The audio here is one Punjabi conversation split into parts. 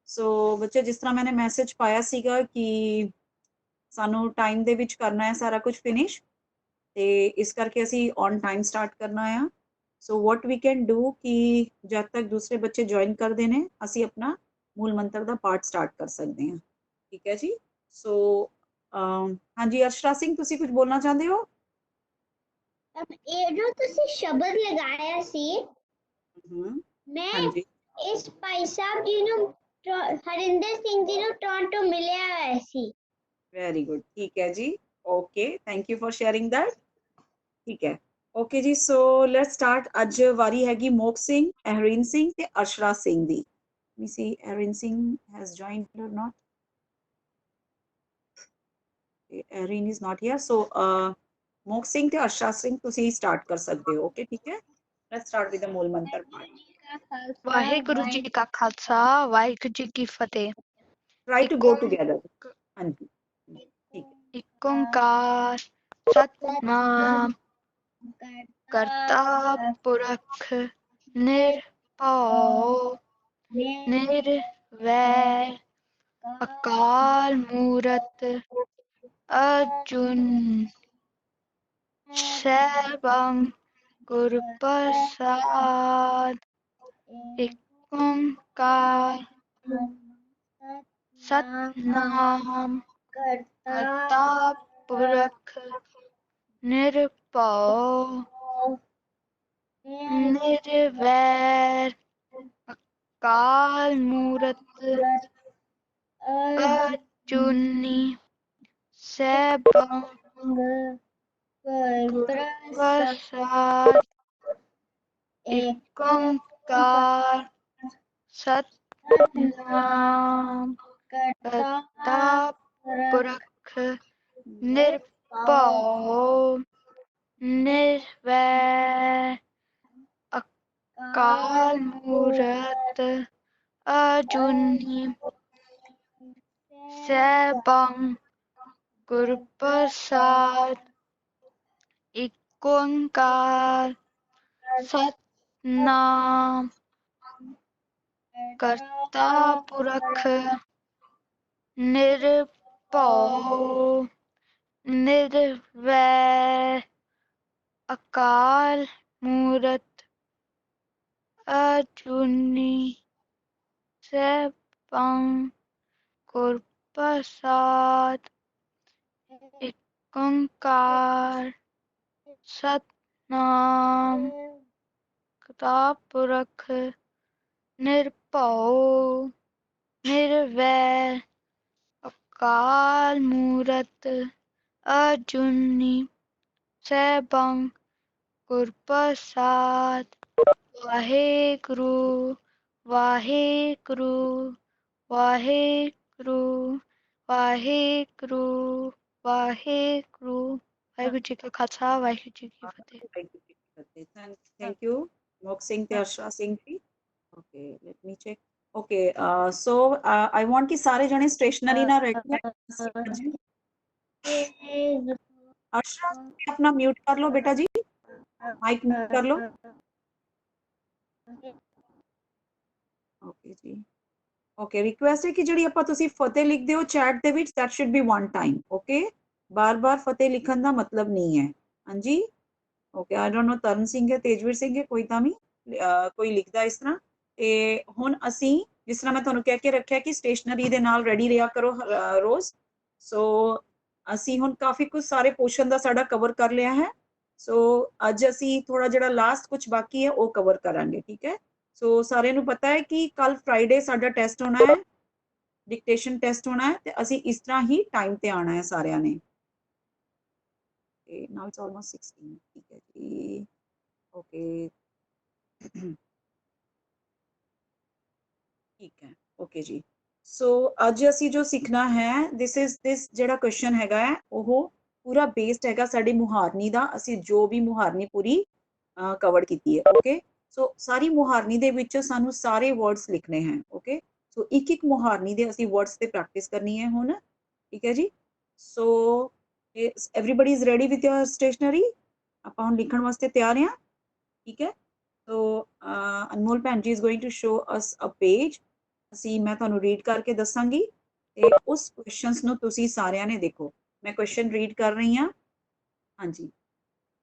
सो बच्चे जिस तरह मैंने मैसेज पाया सीगा कि सानू टाइम दे विच करना है सारा कुछ फिनिश, ते इस करके असी ऑन टाइम स्टार्ट करना आ। So what we can do कि जब तक दूसरे बच्चे ज्वाइन करते हैं असी अपना मूल मंत्र का पाठ स्टार्ट कर सकते हैं। ठीक है जी। सो हाँ जी, अर्शरा सिंह तुसी कुछ बोलना चाहते हो? ਇਹ ਜੋ ਤੁਸੀਂ ਸ਼ਬਦ ਲਗਾਇਆ ਸੀ हाँ ਮੈਂ जी, ਇਸ ਭਾਈ ਸਾਹਿਬ ਜੀ ਨੂੰ ਹਰਿੰਦਰ ਸਿੰਘ ਜੀ ਨੂੰ ਟੋਰਾਂਟੋ ਮਿਲਿਆ ਹੋਇਆ ਸੀ। Very good. ठीक है जी, okay, thank you for sharing that. ठीक है, okay ji. So let's start. अज वारी हैगी मोक सिंह, अहरीन सिंह ते अर्शरा सिंह दी। Let me see, Erin Singh has joined or not? Okay, Erin is not here. So, Mok Singh te Arsha Singh तुसी start कर सकते हो। Okay, ठीक है। Let's start with the मूल मंत्र part. वाहेगुरु जी का खालसा वाहेगुरु जी की फतेह। Try to go together. हाँ जी, ठीक है। एक ओंकार सतनाम करता पुरख निर्भव निर्वैर अकाल मूरत अर्जुन सैभं गुरु प्रसाद। एक ओंकार सतनाम करता पुरख निर्भव निर्वैर अकाल मूरत अर्जुनी सैभं गुरु प्रसाद। एक ओंकार सतनाम करता पुरख निर्भव निर्वैर अकाल मूरत अर्जुनी सैभं गुरु प्रसाद। एक ओंकार सतनाम करता पुरख निर्भव निर्वैर अकाल मूरत अर्जुनी सैभं गुरु प्रसाद। एक ओंकार सतनाम करता पुरख निर्भव निर्वैर अकाल मूरत अर्जुनी सैभं गुरु प्रसाद। वाहेगुरु वाहेगुरु वाहेगुरु वाहेगुरु वाहेगुरु। वाहेगुरु जी का खालसा वाहेगुरु जी की फतेह। Thank you, Mok Singh te Arsha Singh ji. Okay, let me check. Okay, so I want कि सारे जने स्टेशनरी ना रेडी है। अर्शरा अपना म्यूट कर लो बेटा जी, माइक म्यूट कर लो। ओके जी। ओके, रिक्वेस्ट है कि ਜਿਹੜੀ ਆਪਾਂ ਤੁਸੀਂ ਫਤਿਹ ਲਿਖਦੇ ਹੋ ਚੈਟ ਦੇ ਵਿੱਚ that should be one time, okay? ਬਾਰ-ਬਾਰ ਫਤਿਹ ਲਿਖਣ ਦਾ ਮਤਲਬ ਨਹੀਂ ਹੈ। ਹਾਂਜੀ, okay. I don't know Tarn Singh ਹੈ, ਤੇਜਵੀਰ ਸਿੰਘ ਹੈ, ਕੋਈ ਤਾਂ ਵੀ ਕੋਈ ਲਿਖਦਾ ਇਸ ਤਰ੍ਹਾਂ। ਤੇ ਹੁਣ ਅਸੀਂ ਜਿਸ ਤਰ੍ਹਾਂ ਮੈਂ ਤੁਹਾਨੂੰ ਕਹਿ ਕੇ ਰੱਖਿਆ ਕਿ ਸਟੇਸ਼ਨਰੀ ਦੇ ਨਾਲ ਰੈਡੀ ਰਿਹਾ ਕਰੋ ਰੋਜ਼। ਸੋ ਅਸੀਂ ਹੁਣ ਕਾਫੀ ਕੁਝ ਸਾਰੇ ਪੋਰਸ਼ਨ ਦਾ ਸਾਡਾ ਕਵਰ ਕਰ ਲਿਆ ਹੈ। ਸੋ ਅੱਜ ਅਸੀਂ ਥੋੜਾ ਜਿਹੜਾ ਲਾਸਟ ਕੁਝ ਬਾਕੀ ਹੈ ਉਹ ਕਵਰ ਕਰਾਂਗੇ। ਠੀਕ ਹੈ। ਸੋ ਸਾਰਿਆਂ ਨੂੰ ਪਤਾ ਹੈ ਕਿ ਕੱਲ ਫਰਾਈਡੇ ਸਾਡਾ ਟੈਸਟ ਹੋਣਾ ਹੈ, ਡਿਕਟੇਸ਼ਨ ਟੈਸਟ ਹੋਣਾ ਹੈ, ਤੇ ਅਸੀਂ ਇਸ ਤਰ੍ਹਾਂ ਹੀ ਟਾਈਮ ਤੇ ਆਣਾ ਹੈ ਸਾਰਿਆਂ ਨੇ। Okay, now it's almost 16. ठीक है जी। Okay. ठीक है, ओके जी। सो ਅੱਜ ਅਸੀਂ ਜੋ ਸਿੱਖਣਾ ਹੈ this ਜਿਹੜਾ ਕੁਐਸਚਨ ਹੈਗਾ ਹੈ ਉਹ ਪੂਰਾ ਬੇਸਡ ਹੈਗਾ ਸਾਡੀ ਮੁਹਾਰਨੀ ਦਾ। ਅਸੀਂ ਜੋ ਵੀ ਮੁਹਾਰਨੀ ਪੂਰੀ ਕਵਰ ਕੀਤੀ ਹੈ। ਓਕੇ, ਸੋ ਸਾਰੀ ਮੁਹਾਰਨੀ ਦੇ ਵਿੱਚ ਸਾਨੂੰ ਸਾਰੇ ਵਰਡਸ ਲਿਖਣੇ ਹੈ। ਓਕੇ, ਸੋ ਇੱਕ ਇੱਕ ਮੁਹਾਰਨੀ ਦੇ ਅਸੀਂ ਵਰਡਸ ਤੇ ਪ੍ਰੈਕਟਿਸ ਕਰਨੀ ਹੈ ਹੁਣ। ਠੀਕ ਹੈ ਜੀ। ਸੋ everybody is ready with your stationery? ਆਪਾਂ ਹੁਣ ਲਿਖਣ ਵਾਸਤੇ ਤਿਆਰ ਹਾਂ। ਠੀਕ ਹੈ। ਸੋ ਅਨਮੋਲ ਭੈਣ ਜੀ is going to show us a page. ਅਸੀਂ ਮੈਂ ਤੁਹਾਨੂੰ ਰੀਡ ਕਰਕੇ ਦੱਸਾਂਗੀ ਤੇ ਉਸ ਕੁਐਸਚਨਸ ਨੂੰ ਤੁਸੀਂ ਸਾਰਿਆਂ ਨੇ ਦੇਖੋ। ਮੈਂ ਕੁਐਸਚਨ ਰੀਡ ਕਰ ਰਹੀ ਹਾਂ। ਹਾਂਜੀ,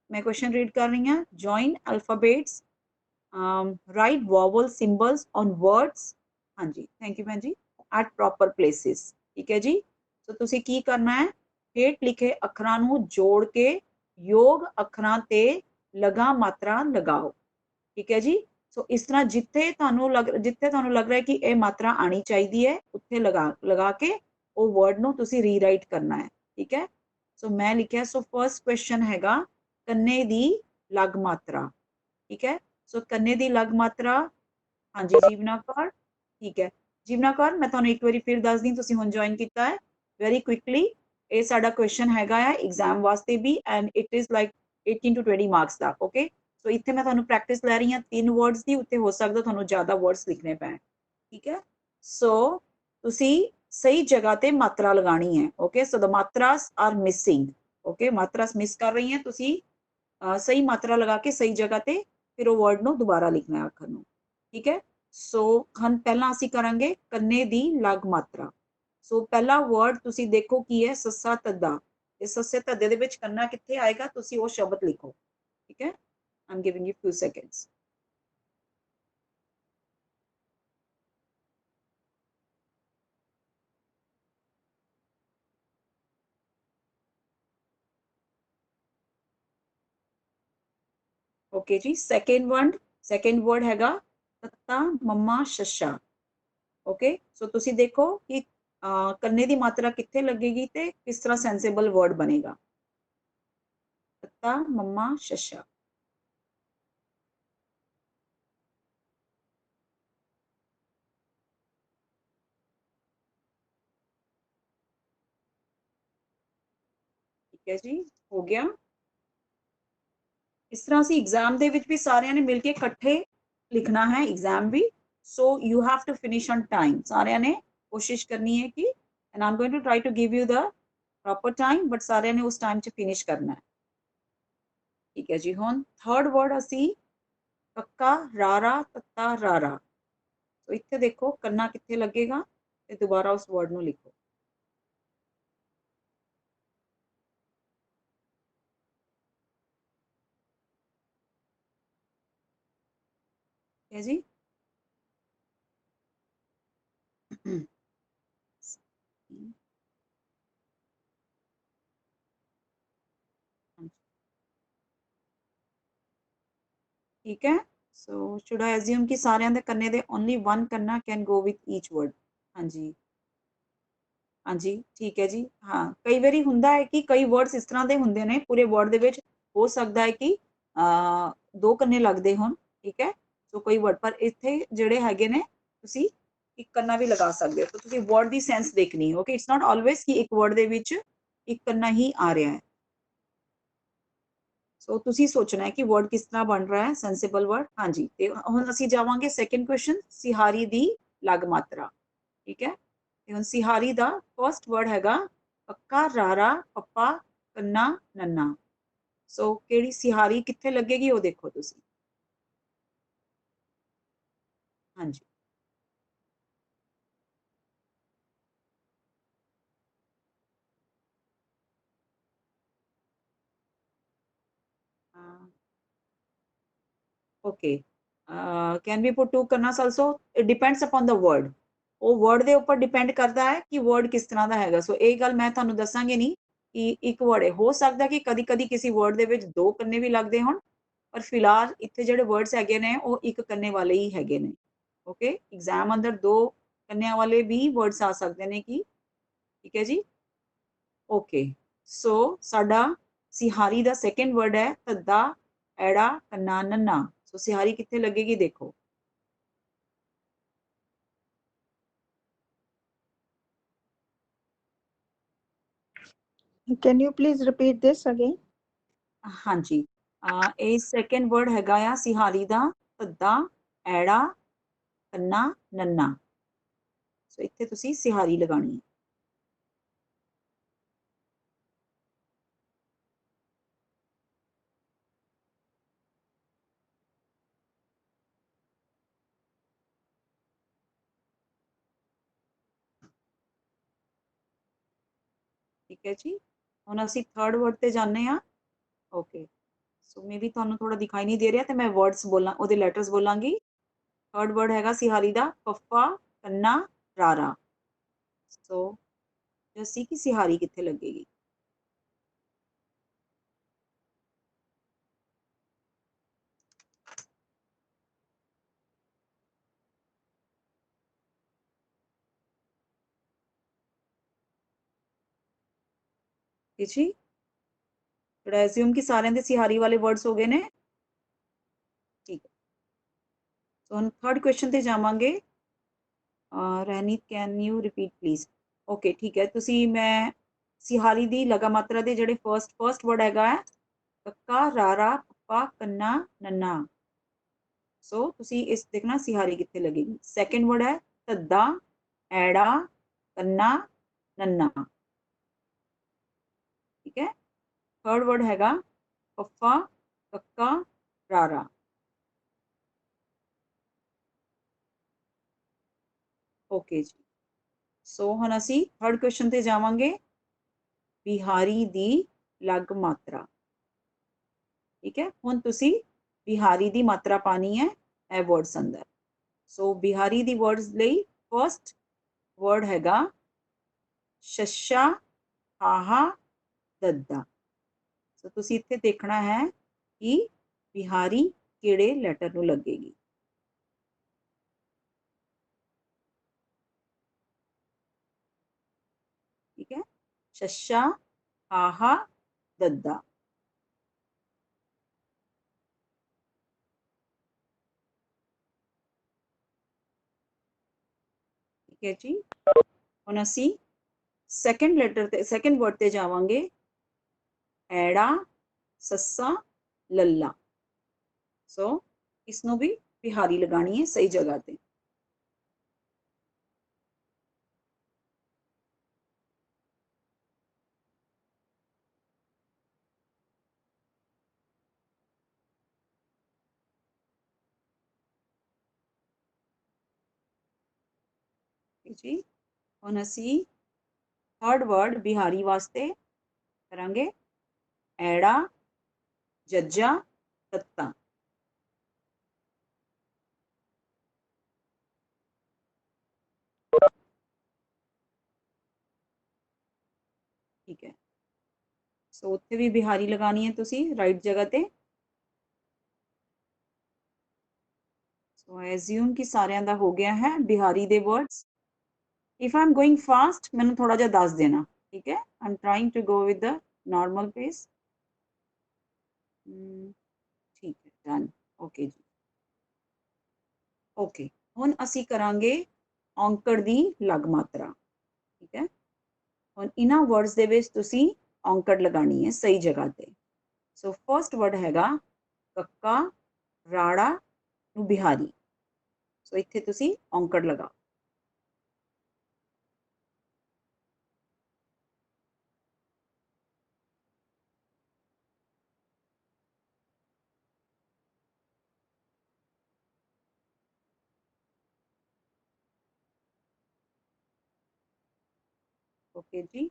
ਮੈਂ ਕੁਐਸਚਨ ਰੀਡ ਕਰ ਰਹੀ ਹਾਂ। Join alphabets, right vowel symbols on words. ਹਾਂਜੀ, ਥੈਂਕ ਯੂ ਭੈਣ ਜੀ। At proper places. ਠੀਕ ਹੈ ਜੀ। ਸੋ ਤੁਸੀਂ ਕੀ ਕਰਨਾ ਹੈ, ਹੇਠ ਲਿਖੇ ਅੱਖਰਾਂ ਨੂੰ ਜੋੜ ਕੇ ਯੋਗ ਅੱਖਰਾਂ ਤੇ ਲਗਾ ਮਾਤਰਾ ਲਗਾਓ। ਠੀਕ ਹੈ ਜੀ। ਸੋ ਇਸ ਤਰ੍ਹਾਂ ਜਿੱਥੇ ਤੁਹਾਨੂੰ ਲੱਗ ਰਿਹਾ ਹੈ ਕਿ ਇਹ ਮਾਤਰਾ ਆਣੀ ਚਾਹੀਦੀ ਹੈ, ਉੱਥੇ ਲਗਾ ਕੇ ਉਹ ਵਰਡ ਨੂੰ ਤੁਸੀਂ ਰੀਰਾਈਟ ਕਰਨਾ ਹੈ। ਠੀਕ ਹੈ। ਸੋ ਮੈਂ ਲਿਖਿਆ, ਸੋ ਫਰਸਟ ਕੁਐਸਚਨ ਹੈਗਾ ਕੰਨੇ ਦੀ ਲਗ ਮਾਤਰਾ। ਠੀਕ ਹੈ। ਸੋ ਕੰਨੇ ਦੀ ਲਗ ਮਾਤਰਾ, ਹਾਂਜੀ ਜੀਵਨਾ ਕੌਰ। ਠੀਕ ਹੈ ਜੀਵਨਾ ਕੌਰ, ਮੈਂ ਤੁਹਾਨੂੰ ਇੱਕ ਵਾਰੀ ਫਿਰ ਦੱਸਦੀ, ਤੁਸੀਂ ਹੁਣ ਜੁਆਇਨ ਕੀਤਾ ਹੈ। ਵੈਰੀ ਕੁਇਕਲੀ, ਇਹ ਸਾਡਾ ਕੁਐਸਚਨ ਹੈਗਾ ਹੈ ਐਗਜ਼ਾਮ ਵਾਸਤੇ ਵੀ, and it is like 18 to 20 marks ਦਾ। ਓਕੇ, ਸੋ ਇੱਥੇ ਮੈਂ ਤੁਹਾਨੂੰ ਪ੍ਰੈਕਟਿਸ ਲੈ ਰਹੀ ਹਾਂ 3 ਵਰਡਸ ਦੀ, ਉੱਤੇ ਹੋ ਸਕਦਾ ਤੁਹਾਨੂੰ ਜ਼ਿਆਦਾ ਵਰਡਸ ਲਿਖਣੇ ਪੈਣ। ਠੀਕ ਹੈ। ਸੋ ਤੁਸੀਂ ਸਹੀ ਜਗ੍ਹਾ ਤੇ ਮਾਤਰਾ ਲਗਾਣੀ ਹੈ। ਓਕੇ, ਸੋ ਦ ਮਾਤਰਾਸ ਆਰ ਮਿਸਿੰਗ। ਓਕੇ, ਮਾਤਰਾਸ ਮਿਸ ਕਰ ਰਹੀ ਹੈ, ਤੁਸੀਂ ਸਹੀ ਮਾਤਰਾ ਲਗਾ ਕੇ ਸਹੀ ਜਗ੍ਹਾ ਤੇ ਫਿਰ ਉਹ ਵਰਡ ਨੂੰ ਦੁਬਾਰਾ ਲਿਖਣਾ ਹੈ, ਅੱਖਰ ਨੂੰ। ਠੀਕ ਹੈ। ਸੋ ਹੁਣ ਪਹਿਲਾਂ ਅਸੀਂ ਕਰਾਂਗੇ ਕੰਨੇ ਦੀ ਲਗ ਮਾਤਰਾ। ਸੋ ਪਹਿਲਾ ਵਰਡ ਤੁਸੀਂ ਦੇਖੋ ਕੀ ਹੈ, ਸੱਸਾ ਧੱਦਾ। ਤੇ ਸੱਸੇ ਧੱਦੇ ਦੇ ਵਿੱਚ ਕੰਨਾ ਕਿੱਥੇ ਆਏਗਾ, ਤੁਸੀਂ ਉਹ ਸ਼ਬਦ ਲਿਖੋ। ਠੀਕ ਹੈ। I'm giving you few seconds. Okay ji, second word हैगा तत्ता मम्मा शशा। ओके, सो तुसी देखो कि करने दी मात्रा कित्थे लगेगी ते किस तरह सेंसिबल वर्ड बनेगा। तत्ता मम्मा शशा। ठीक है जी, हो गया। इस तरह से एग्जाम दे विच भी सारियां ने मिलके इकट्ठे लिखना है एग्जाम भी। So you have to finish on time. सारियां ने कोशिश करनी है कि, and I am going to try to give you the proper time, but सारियां ने उस टाइम च फिनिश करना है। ठीक है जी। हुण थर्ड वर्ड असी कक्का रारा तत्ता रारा। तो इत्थे देखो कन्ना कित्थे लगेगा ते दोबारा उस वर्ड नू लिखो। है जी। ठीक है। सो शुड आई एज्यूम कि सारियां दे कन्ने दे ओनली वन कन्ना can go with each word. हाँ जी, हाँ जी, ठीक है जी। हाँ, कई वारी हुंदा है कि कई वर्ड्स इस तरह दे हुंदे ने, पूरे वर्ड दे विच हो सकदा है कि दो कन्ने लगदे होण। ठीक है। सो कोई वर्ड पर इत्थे ਜਿਹੜੇ ਹੈਗੇ ਨੇ ਤੁਸੀਂ ਇੱਕ ਕੰਨਾ ਵੀ ਲਗਾ ਸਕਦੇ ਹੋ। ਤਾਂ ਤੁਸੀਂ ਵਰਡ ਦੀ ਸੈਂਸ ਦੇਖਣੀ ਹੈ। ਓਕੇ, ਇਟਸ ਨਾਟ ਆਲਵੇਸ ਕਿ ਇੱਕ ਵਰਡ ਦੇ ਵਿੱਚ ਇੱਕ ਕੰਨਾ ਹੀ ਆ ਰਿਹਾ ਹੈ। ਸੋ ਤੁਸੀਂ ਸੋਚਣਾ ਹੈ ਕਿ ਵਰਡ ਕਿਸ ਤਰ੍ਹਾਂ ਬਣ ਰਿਹਾ ਹੈ, ਸੈਂਸਿਬਲ ਵਰਡ। ਹਾਂਜੀ, ਤੇ ਹੁਣ ਅਸੀਂ ਜਾਵਾਂਗੇ ਸੈਕੰਡ ਕੁਐਸਚਨ, ਸਿਹਾਰੀ ਦੀ ਲਗ ਮਾਤਰਾ। ਠੀਕ ਹੈ। ਤੇ ਹੁਣ ਸਿਹਾਰੀ ਦਾ ਫਰਸਟ ਵਰਡ ਹੈਗਾ ਪੱਕਾ ਰਾਰਾ ਪੱਪਾ ਕੰਨਾ ਨੰਨਾ। ਸੋ ਕਿਹੜੀ ਸਿਹਾਰੀ ਕਿੱਥੇ ਲੱਗੇਗੀ ਉਹ ਦੇਖੋ ਤੁਸੀਂ। ਹਾਂਜੀ, okay, can be put to ਕਰਨਾਸ also, it depends upon the word. ਉਹ ਵਰਡ ਦੇ ਉੱਪਰ ਡਿਪੈਂਡ ਕਰਦਾ ਹੈ ਕਿ ਵਰਡ ਕਿਸ ਤਰ੍ਹਾਂ ਦਾ ਹੈਗਾ। ਸੋ ਇਹ ਗੱਲ ਮੈਂ ਤੁਹਾਨੂੰ ਦੱਸਾਂਗੀ ਨਹੀਂ ਕਿ ਇੱਕ ਵਰਡ ਹੈ। ਹੋ ਸਕਦਾ ਕਿ ਕਦੀ ਕਦੀ ਕਿਸੇ ਵਰਡ ਦੇ ਵਿੱਚ ਦੋ ਕੰਨੇ ਵੀ ਲੱਗਦੇ ਹੋਣ, ਪਰ ਫਿਲਹਾਲ ਇੱਥੇ ਜਿਹੜੇ ਵਰਡਸ ਹੈਗੇ ਨੇ ਉਹ ਇੱਕ ਕੰਨੇ ਵਾਲੇ ਹੀ ਹੈਗੇ ਨੇ। ਓਕੇ, ਐਗਜ਼ਾਮ ਅੰਦਰ ਦੋ ਕੰਨਿਆਂ ਵਾਲੇ ਵੀ ਵਰਡਸ ਆ ਸਕਦੇ ਨੇ ਕਿ। ਠੀਕ ਹੈ ਜੀ। ਓਕੇ, ਸੋ ਸਾਡਾ ਸਿਹਾਰੀ ਦਾ ਸੈਕੰਡ ਵਰਡ ਹੈ ਧੱਦਾ ਐੜਾ ਕੰਨਾ ਨੰਨਾ। ਸੋ ਸਿਹਾਰੀ ਕਿੱਥੇ ਲੱਗੇਗੀ ਦੇਖੋ। Can you please repeat this again? ਹਾਂਜੀ, ਇਹ ਸੈਕੰਡ ਵਰਡ ਹੈਗਾ ਆ ਸਿਹਾਰੀ ਦਾ ਧੱਦਾ ਐੜਾ ਕੰਨਾ ਨੰਨਾ। ਸੋ ਇੱਥੇ ਤੁਸੀਂ ਸਿਹਾਰੀ ਲਗਾਣੀ ਹੈ। ठीक है जी। हुण असीं थर्ड वर्ड ते जाने आ। ओके, सो मे बी तुहानूं थोड़ा दिखाई नहीं दे रहा, तो मैं वर्ड्स बोलां, ਉਹਦੇ ਲੈਟਰਸ बोलांगी। थर्ड वर्ड हैगा सिहारी दा फफा कन्ना रारा। सो जसी की सिहारी कित्थे लगेगी? जी, थोड़ा एज्यूम कि सारे दे सिहारी वाले वर्ड्स हो गए ने। ठीक है, सो हम थर्ड क्वेश्चन ते जावांगे। Rahneet can you repeat please? Okay ठीक है, तुसी मैं सिहारी दी लगा मात्रा दे ਜਿਹੜੇ फर्स्ट वर्ड हैगा है कक्का रारा पप्पा कन्ना नन्ना। सो तुसी इस देखना सिहारी कित्थे लगेगी। सेकंड वर्ड है धद्दा ऐड़ा कन्ना नन्ना। ठीक है, थर्ड वर्ड हैगा पप्पा कक्का रारा। ओके जी, सो हुण असी थर्ड क्वेश्चन ते जावांगे। बिहारी दी लग मात्रा। ठीक है, हुण तुसी बिहारी दी मात्रा पानी है ए वर्ड्स अंदर। सो बिहारी दी वर्ड्स लई फर्स्ट वर्ड हैगा शशा हाहा दद्दा। सो तुसी इत्थे देखना है कि बिहारी किहड़े लैटर नूं लगेगी। ठीक है, शशा हाहा दद्दा। ठीक है जी, हुण असी सेकंड लैटर ते सेकंड वर्ड ते जावांगे। ऐड़ा सस्सा लल्ला। सो इसनों भी बिहारी लगानी है सही जगह ते। जी, हुण असी थर्ड वर्ड बिहारी वास्ते करांगे ऐड़ा जज्जा तत्ता। ठीक है, सो उत्थे भी बिहारी लगानी है तुसी राइट जगह ते। सो एज्यूम कि सारियां दा हो गया है बिहारी दे words. If I am going fast मैनूं थोड़ा जिहा दस देना। ठीक है, I am trying to go with the normal pace. ठीक है, डन। ओके जी, ओके हुण असी करांगे औंकड़ दी लग मात्रा। ठीक है, हुण इन्हां वर्ड्स दे विच तुसी औंकड़ लगानी है सही जगह ते। सो फर्स्ट वर्ड हैगा कक्का राड़ा नूं बिहारी। सो इत्थे तुसी औंकड़ लगाओ। ओके जी,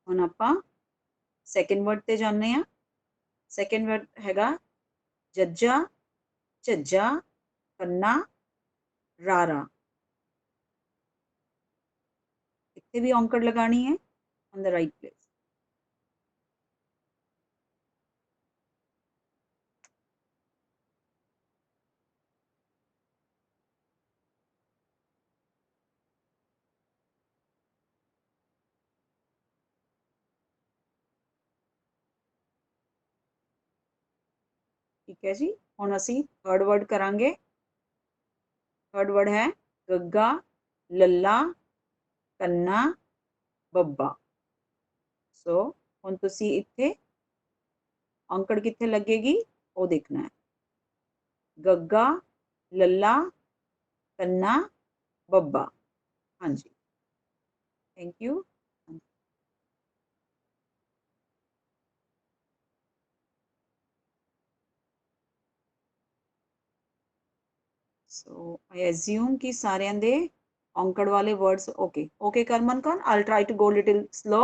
हुण आपां सैकेंड वर्ड ते जाने आ। सैकेंड वर्ड हैगा जज्जा झज्जा कन्ना रारा। इत्थे भी औंकड़ लगानी है ऑन द राइट प्लेस। ठीक है जी, हुण असी थर्ड वर्ड करांगे। थर्ड वर्ड है गग्गा लल्ला कन्ना बब्बा। सो हुण तुसी इत्थे औंकड़ कित्थे लगेगी वो देखना है। गग्गा लल्ला कन्ना बब्बा। हाँ जी, thank you. So I assume कि सारियां दे औंकड़ वाले वर्ड्स ओके ओके करमन कौन I try to go little slow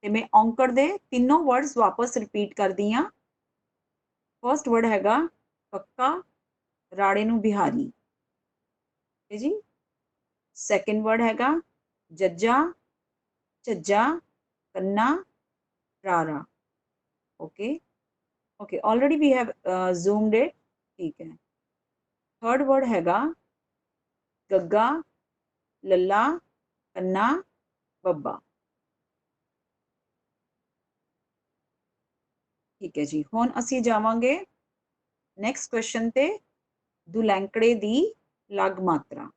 ਤੇ ਮੈਂ ਔਂਕੜ ਦੇ ਤਿੰਨੋਂ ਵਰਡਸ ਵਾਪਸ ਰਿਪੀਟ ਕਰਦੀ ਆ। ਫਰਸਟ ਵਰਡ ਹੈਗਾ ਕੱਕਾ, ਰਾੜੇ ਨੂੰ ਬਿਹਾਰੀ, ਠੀਕ ਹੈ ਜੀ। ਸੈਕੰਡ ਵਰਡ हैगा जज्जा, झज्जा, कन्ना, रारा। Okay okay, already we have zoomed it, ठीक है। थर्ड वर्ड हैगा गग्गा, लल्ला, कन्ना, बब्बा, ठीक है जी। हुण असीं जावांगे नैक्सट क्वेश्चन ते, दुलैंकड़े दी लग मात्रा।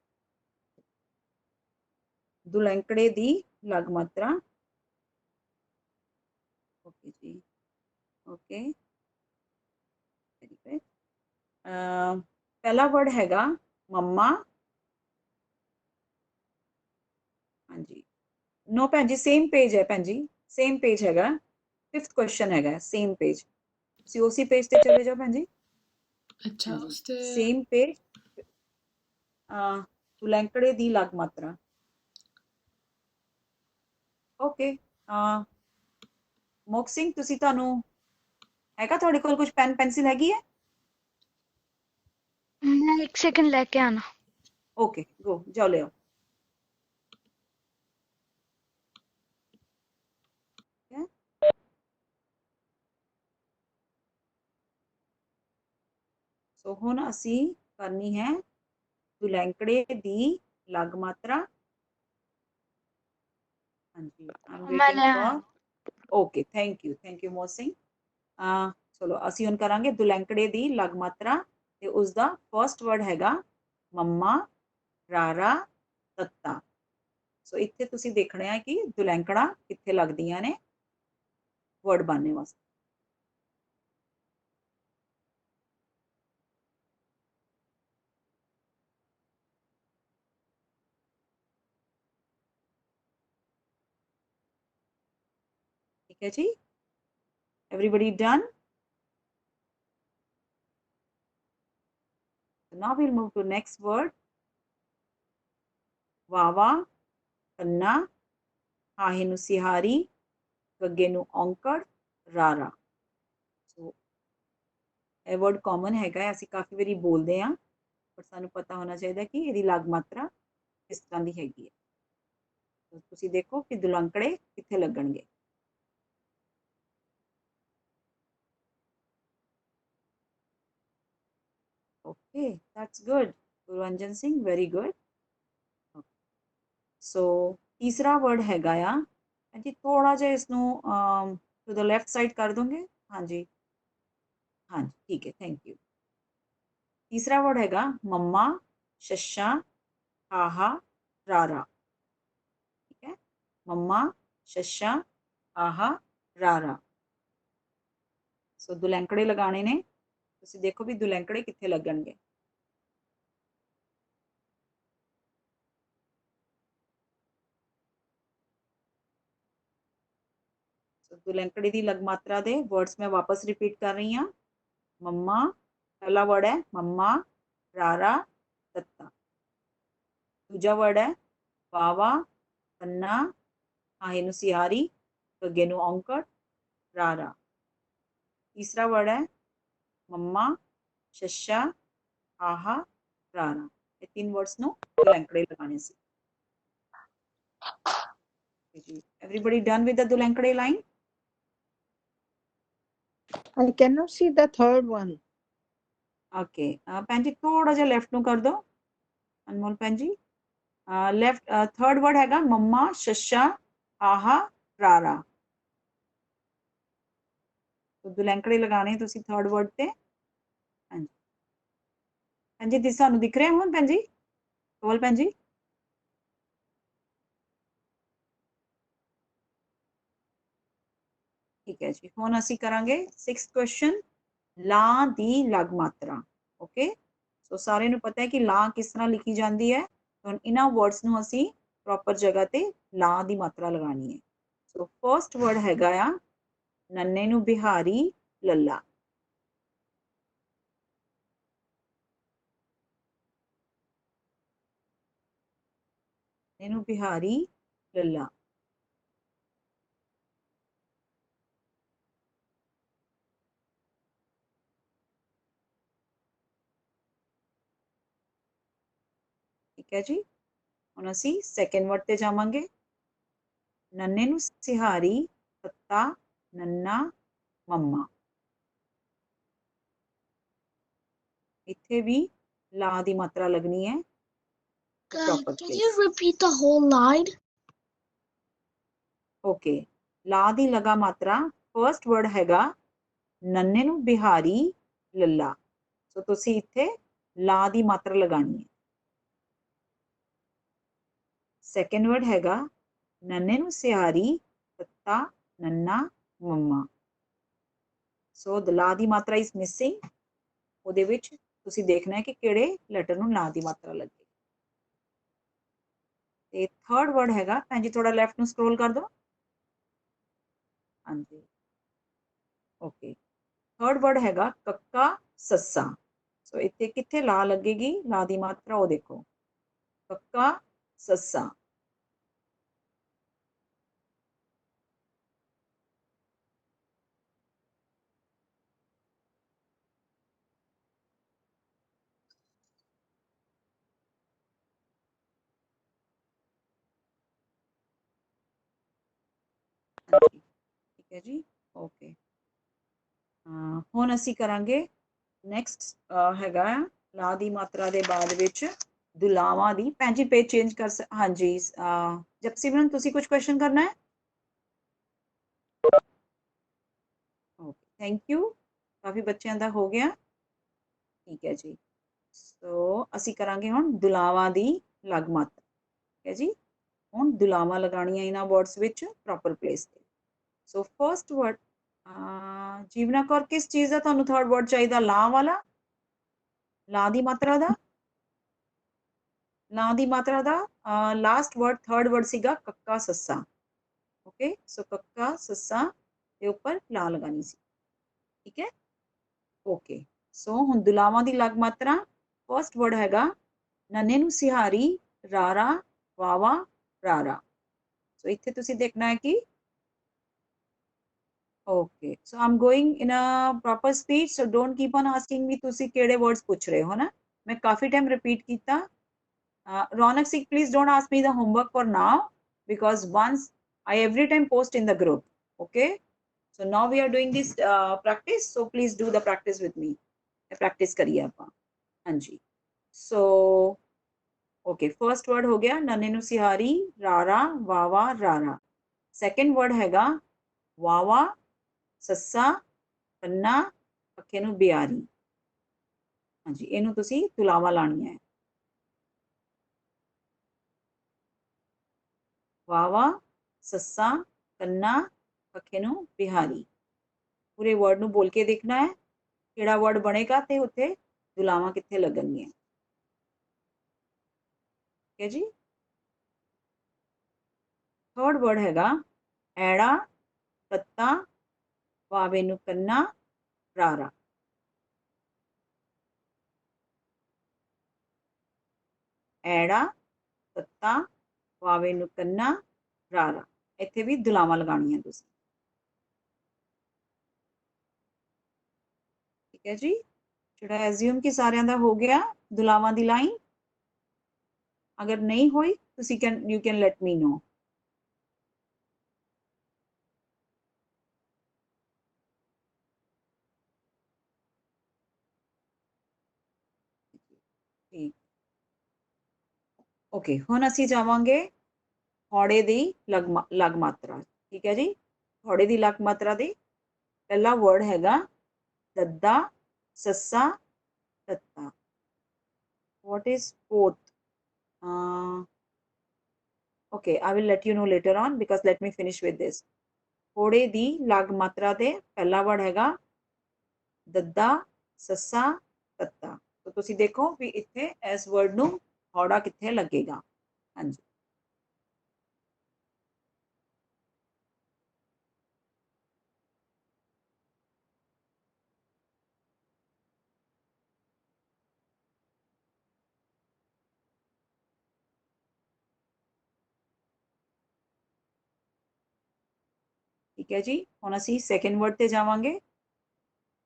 दुलैंकड़े दी लग मात्रा, ओके जी, ओके वेरी गुड। पहला वर्ड हैगा मम्मा, हाँ जी, नो भैन जी सेम पेज है, भैन जी सेम पेज हैगा, फिफ्थ क्वेश्चन हैगा सेम पेज, तुसीं उसी पेज ते चले जाओ भैन जी। अच्छा, हाँ जी उसते सेम पेज, दुलैंकड़े दी लग मात्रा। ओके मोक सिंह तुसीं तुहानू हैगा तुहाडे कोल कुछ पैन पेंसिल हैगी है? मैं 1 सेकंड लेके आना। ओके गो, जाओ ले आओ। ठीक है? सो हुण असीं करनी है दुलैंकड़े दी लग मात्रा। हाँ जी आई एम मैं वेटिंग ले आया। For, okay thank you Mohsin. चलो ਅਸੀਂ ਹੁਣ ਕਰਾਂਗੇ ਦੁਲੈਂਕੜੇ ਦੀ ਲਗ ਮਾਤਰਾ ਤੇ ਉਸ ਦਾ ਫਰਸਟ ਵਰਡ ਹੈਗਾ ਮੰਮਾ, ਰਾਰਾ, ਤੱਤਾ। ਸੋ ਇੱਥੇ ਤੁਸੀਂ ਦੇਖਣਾ ਹੈ ਕਿ ਦੁਲੈਂਕੜਾ ਕਿੱਥੇ ਲੱਗਦੀਆਂ ਨੇ ਵਰਡ ਬਣਨੇ ਵਾਸਤੇ। ठीक है जी, everybody done? So now we'll move to next word, ਵਾਵਾ, ਕੰਨਾ, ਹਾਹੇ ਨੂੰ ਸਿਹਾਰੀ, ਗੱਗੇ ਨੂੰ ਔਂਕੜ, ਰਾਰਾ। ਸੋ ਇਹ ਵਰਡ ਕਾਮਨ ਹੈਗਾ ਹੈ, ਅਸੀਂ ਕਾਫੀ ਵਾਰੀ ਬੋਲਦੇ ਹਾਂ, ਪਰ ਸਾਨੂੰ ਪਤਾ ਹੋਣਾ ਚਾਹੀਦਾ ਕਿ ਇਹਦੀ ਲਗ ਮਾਤਰਾ ਕਿਸ ਤਰ੍ਹਾਂ ਦੀ ਹੈਗੀ ਹੈ। ਤੁਸੀਂ ਦੇਖੋ ਕਿ ਦੁਲੰਕੜੇ ਕਿੱਥੇ ਲੱਗਣਗੇ। Okay, that's good. Gururanjan Singh, very good. So तीसरा वर्ड हैगा आ जी, थोड़ा जिहा इसनूं टू द लेफ्ट साइड कर दोगे? हाँ जी, हाँ जी ठीक है, थैंक यू। तीसरा वर्ड हैगा मम्मा, शशा, हाहा, रारा। ठीक है, मम्मा, शशा, हाहा, रारा। सो दुलैंकड़े लगाने ने, तुसीं देखो भी दुलैंकड़े कित्थे लगणगे। दुलैंकड़े दी लग मात्रा दे वर्ड्स मैं वापस रिपीट कर रही हाँ। मम्मा, पहला वर्ड है मम्मा, रारा, तत्ता। दूजा वर्ड है वावा, कन्ना, हाहे नूं सिहारी, गगे नूं औंकड़, रारा। तीसरा वर्ड है मम्मा, शशा, हाहा, रारा। ये तीन वर्ड्स नूं दुलैंकड़े लगाने सी। Everybody done with the दुलैंकड़े line? I cannot see the third one. Okay भैन जी थोड़ा जिहा लेफ्ट नूं कर दो अनमोल भैन जी। लेफ्ट थर्ड वर्ड हैगा मम्मा, शशा, हाहा, रारा। तो दुलैंकड़े लगाने तुसीं थर्ड वर्ड ते। हाँ जी भैन जी सानूं दिख रहे हो भैन जी, कवल भैन जी? ठीक है जी, हुण असीं करांगे 6th क्वेश्चन, ਲਾਂ ਦੀ ਲਗ ਮਾਤਰਾ। ओके सो सारे नूं पता है कि ਲਾਂ किस तरह लिखी जाती है, हुण इन्हां वर्ड्स नूं असीं प्रॉपर जगह ते ਲਾਂ ਦੀ मात्रा लगानी है। सो फर्स्ट वर्ड हैगा आ नन्हे नूं बिहारी, लल्ला। नन्हे नूं बिहारी, लल्ला। ठीक है जी। हुण असी सैकेंड वर्ड ते जावांगे। नन्ने नूं सिहारी, तत्ता, नन्ना, मम्मा। इत्थे भी ला दी मात्रा लगनी है proper Can place. you repeat the whole line? Okay, ला दी लगा मात्रा फर्स्ट वर्ड हैगा नन्ने नूं बिहारी लल्ला। सो तुसी इत्थे ला दी मात्रा लगानी है। सैकेंड वर्ड हैगा नन्ने नूं सिहारी, तत्ता, नन्ना, मम्मा। सो द ला दी मात्रा इज मिसिंग। ਉਹਦੇ ਵਿੱਚ ਤੁਸੀਂ ਦੇਖਣਾ ਹੈ ਕਿ ਕਿਹੜੇ ਲੈਟਰ ਨੂੰ ਲਾ ਦੀ ਮਾਤਰਾ ਲੱਗੇ। ਤੇ ਥਰਡ ਵਰਡ ਹੈਗਾ, ਭੈਣ ਜੀ ਥੋੜਾ ਲੈਫਟ ਨੂੰ ਸਕਰੋਲ ਕਰ ਦਿਓ। ਹਾਂਜੀ, ਓਕੇ। ਥਰਡ ਵਰਡ ਹੈਗਾ ਕੱਕਾ ਸੱਸਾ। ਸੋ ਇੱਥੇ ਕਿੱਥੇ ਲਾ ਲੱਗੇਗੀ, ਲਾ ਦੀ ਮਾਤਰਾ ਉਹ ਦੇਖੋ, ਕੱਕਾ ਸੱਸਾ। ਹਾਂਜੀ, ਠੀਕ ਹੈ ਜੀ, ਓਕੇ। ਹੁਣ ਅਸੀਂ ਕਰਾਂਗੇ ਨੈਕਸਟ ਹੈਗਾ ਲਾ ਦੀ ਮਾਤਰਾ ਦੇ ਬਾਅਦ ਵਿੱਚ ਦੁਲਾਵਾਂ ਦੀ। ਭੈਣ ਜੀ ਪੇਜ ਚੇਂਜ ਕਰ ਹਾਂਜੀ ਜਪਸੀਮਰਨ ਤੁਸੀਂ ਕੁਝ ਕੁਐਸਚਨ ਕਰਨਾ ਹੈ? Okay, thank you. ਕਾਫੀ ਬੱਚਿਆਂ ਦਾ ਹੋ ਗਿਆ, ਠੀਕ ਹੈ ਜੀ। ਸੋ ਅਸੀਂ ਕਰਾਂਗੇ ਹੁਣ ਦੁਲਾਵਾਂ ਦੀ ਲਗ ਮਾਤਰਾ। ਠੀਕ ਹੈ ਜੀ, ਹੁਣ ਦੁਲਾਵਾਂ ਲਗਾਉਣੀਆਂ ਇਹਨਾਂ ਵਰਡਸ ਵਿੱਚ ਪ੍ਰੋਪਰ ਪਲੇਸ ਤੇ। ਸੋ ਫਰਸਟ ਵਰਡ ਜੀਵਨਾ ਕੌਰ, ਕਿਸ ਚੀਜ਼ ਦਾ ਤੁਹਾਨੂੰ ਥਰਡ ਵਰਡ ਚਾਹੀਦਾ? ਲਾ ਵਾਲਾ, ਲਾ ਦੀ ਮਾਤਰਾ ਦਾ, ਲਾ ਦੀ ਮਾਤਰਾ ਦਾ ਲਾਸਟ ਵਰਡ ਥਰਡ ਵਰਡ ਸੀਗਾ ਕੱਕਾ ਸੱਸਾ। ਓਕੇ, ਸੋ ਕੱਕਾ ਸੱਸਾ ਦੇ ਉੱਪਰ ਲਾ ਲਗਾਣੀ ਸੀ। ਠੀਕ ਹੈ, ਓਕੇ। ਸੋ ਹੁਣ ਦੁਲਾਵਾਂ ਦੀ ਲਗ ਮਾਤਰਾ ਫਰਸਟ ਵਰਡ ਹੈਗਾ ਨੰਨੇ ਨੂੰ ਸਿਹਾਰੀ, ਰਾਰਾ, ਵਾਵਾ, ਰਾਰਾ। ਸੋ ਇੱਥੇ ਤੁਸੀਂ ਦੇਖਣਾ ਹੈ ਕਿ okay, so I'm going in a proper speed, so don't keep on asking ਵੀ ਤੁਸੀਂ ਕਿਹੜੇ ਵਰਡਸ ਪੁੱਛ ਰਹੇ ਹੋ ਨਾ। ਮੈਂ ਕਾਫੀ ਟਾਈਮ ਰਿਪੀਟ ਕੀਤਾ। Ronak Singh, please don't ask me the homework for now because once I every time post in the group. Okay, so now we are doing this practice, so please do the practice with me. Practice करिए आप। हाँ जी, so okay, first word हो गया नन्हे नु सिहारी, रारा, वावा, रारा। second word हैगा वावा, सस्सा, पन्ना, अखे नु बिहारी। हाँ जी, इनू तुसी तुलावा लानी है। वावा, सस्सा, कन्ना, अखे नू बिहारी। पूरे वर्ड नू बोल के देखना है किहड़ा वर्ड बनेगा ते उत्थे दुलावां कित्थे लगणगीਆਂ। ठीक है जी, थर्ड वर्ड हैगा ऐड़ा, तत्ता, वावे नू कन्ना, रारा। ऐड़ा, तत्ता, वावे नू कन्ना, रारा। ਇੱਥੇ ਵੀ ਦੁਲਾਵਾਂ ਲਗਾਉਣੀਆਂ ਤੁਸੀਂ। ਠੀਕ ਹੈ ਜੀ, ਜਿਹੜਾ ਐਜ਼ਿਊਮ ਕਿ ਸਾਰਿਆਂ ਦਾ ਹੋ ਗਿਆ ਦੁਲਾਵਾਂ ਦੀ ਲਾਈਨ। ਅਗਰ ਨਹੀਂ ਹੋਈ ਤੁਸੀਂ ਯੂ ਕੈਨ ਲੈਟ ਮੀ ਨੋ। ਠੀਕ, ਓਕੇ। ਹੁਣ ਅਸੀਂ ਜਾਵਾਂਗੇ ਹੌੜੇ ਦੀ ਲਗ ਮਾਤਰਾ। ਠੀਕ ਹੈ ਜੀ, ਹੌੜੇ ਦੀ ਲਗ ਮਾਤਰਾ ਦੀ ਪਹਿਲਾ ਵਰਡ ਹੈਗਾ ਦੱਦਾ, ਸੱਸਾ, ਤੱਤਾ। what is fourth? Okay, I will let you know later on because let me finish with this. ਹੌੜੇ ਦੀ ਲਗ ਮਾਤਰਾ ਦੇ ਪਹਿਲਾ ਵਰਡ ਹੈਗਾ ਦੱਦਾ, ਸੱਸਾ, ਤੱਤਾ। तो ਤੁਸੀਂ ਦੇਖੋ ਵੀ ਇੱਥੇ ਇਸ ਵਰਡ ਨੂੰ ਹੌੜਾ ਕਿੱਥੇ ਲੱਗੇਗਾ। ਹਾਂਜੀ, ठीक है जी। ਹੁਣ ਅਸੀਂ ਸੈਕਿੰਡ ਵਰਡ ਤੇ ਜਾਵਾਂਗੇ।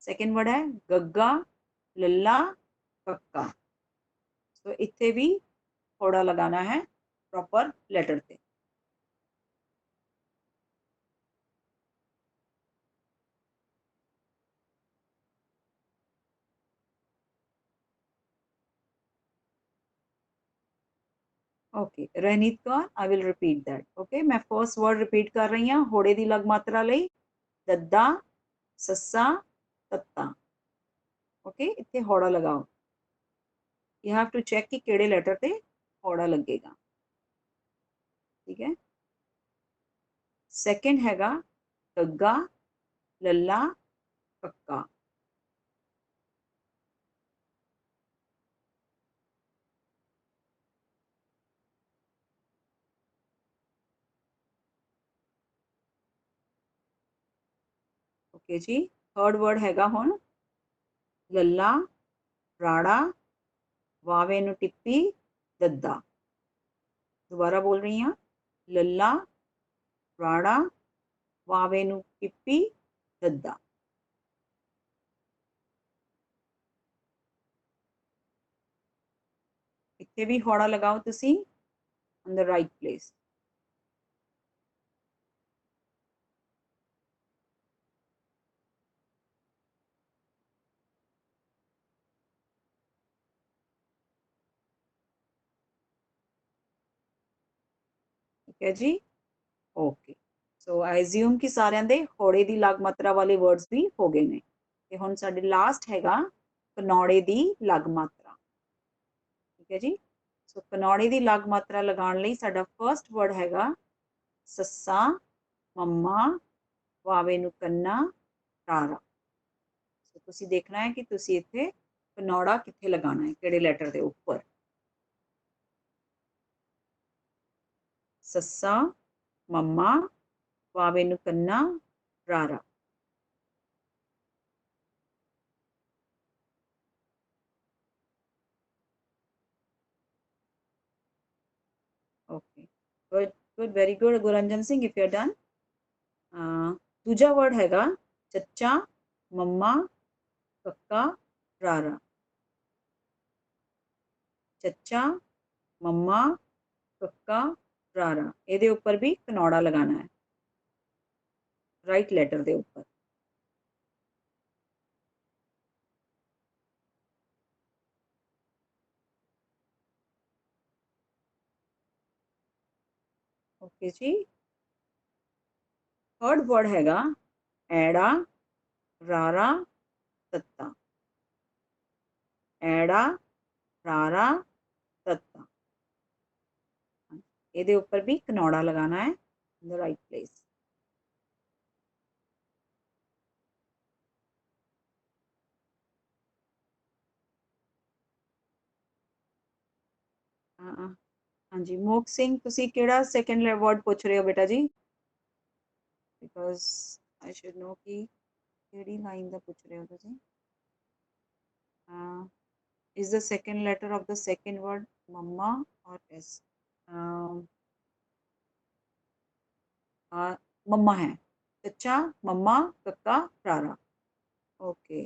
ਸੈਕਿੰਡ ਵਰਡ ਹੈ ਗੱਗਾ, ਲੱਲਾ, ਕੱਕਾ। ਸੋ ਇੱਥੇ ਵੀ होड़ा लगाना है प्रॉपर लेटर पे। Okay Rahneet Kaur, I will repeat that. Okay मैं फर्स्ट वर्ड रिपीट कर रही हूँ होड़े दी लग मात्रा लई, दद्दा, सस्सा, तत्ता। ओके इत्थे होड़ा लगाओ, यू हैव टू चेक कि केड़े लेटर ते होड़ा लगेगा। ठीक है, सेकंड हैगा गग्गा, लल्ला, कक्का। ओके जी, थर्ड वर्ड हैगा हुण लल्ला, राड़ा, वावे नू टिप्पी, दद्दा। दोबारा बोल रही हूँ, लल्ला, राड़ा, वावे नू टिप्पी, दद्दा। इत्थे भी होड़ा लगाओ तुसी ऑन द राइट प्लेस। ठीक है जी, ओके सो आई एज्यूम कि सारिਆਂ ਦੇ ਹੋੜੇ ਦੀ ਲਗ ਮਾਤਰਾ ਵਾਲੇ ਵਰਡਸ ਵੀ ਹੋ ਗਏ ਨੇ ਤੇ ਹੁਣ ਸਾਡੇ ਲਾਸਟ ਹੈਗਾ ਕਨੌੜੇ ਦੀ ਲਗ ਮਾਤਰਾ। ਠੀਕ ਹੈ ਜੀ, ਸੋ ਕਨੌੜੇ ਦੀ ਲਗ ਮਾਤਰਾ ਲਗਾਉਣ ਲਈ ਸਾਡਾ ਫਰਸਟ ਵਰਡ ਹੈਗਾ ਸੱਸਾ, ਮੰਮਾ, ਵਾਵੇ ਨੂੰ ਕੰਨਾ, ਰਾਰਾ। ਸੋ ਤੁਸੀਂ ਦੇਖਣਾ ਹੈ ਕਿ ਤੁਸੀਂ ਇੱਥੇ ਕਨੌੜਾ ਕਿੱਥੇ ਲਗਾਉਣਾ ਹੈ, ਕਿਹੜੇ ਲੈਟਰ ਦੇ ਉੱਪਰ। ਸੱਸਾ, ਮੰਮਾ, वावे नु कन्ना, रारा। Okay good good very good Guranjan Singh, if you are done. दूजा वर्ड हैगा चच्चा, मम्मा, कक्का, रारा। चच्चा, मम्मा, कक्का, रारा, ਇਹਦੇ ਉੱਪਰ भी कनौड़ा लगाना है राइट लेटर ਦੇ ਉੱਪਰ। ओके जी, थर्ड वर्ड हैगा ऐड़ा, रारा, तत्ता। ऐड़ा, रारा, तत्ता, ਇਹਦੇ ਉੱਪਰ भी कनौड़ा लगाना है in the right place। हाँ जी मोक सिंह, तुसी केड़ा सेकंड वर्ड पूछ रहे हो बेटा जी? बिकॉज आई शुड नो कि केड़ी लाइन दा पूछ रहे हो तुसी। Is the second letter of the second word मम्मा और एस? मम्मा है, चचा, मम्मा, कक्का, रारा। Okay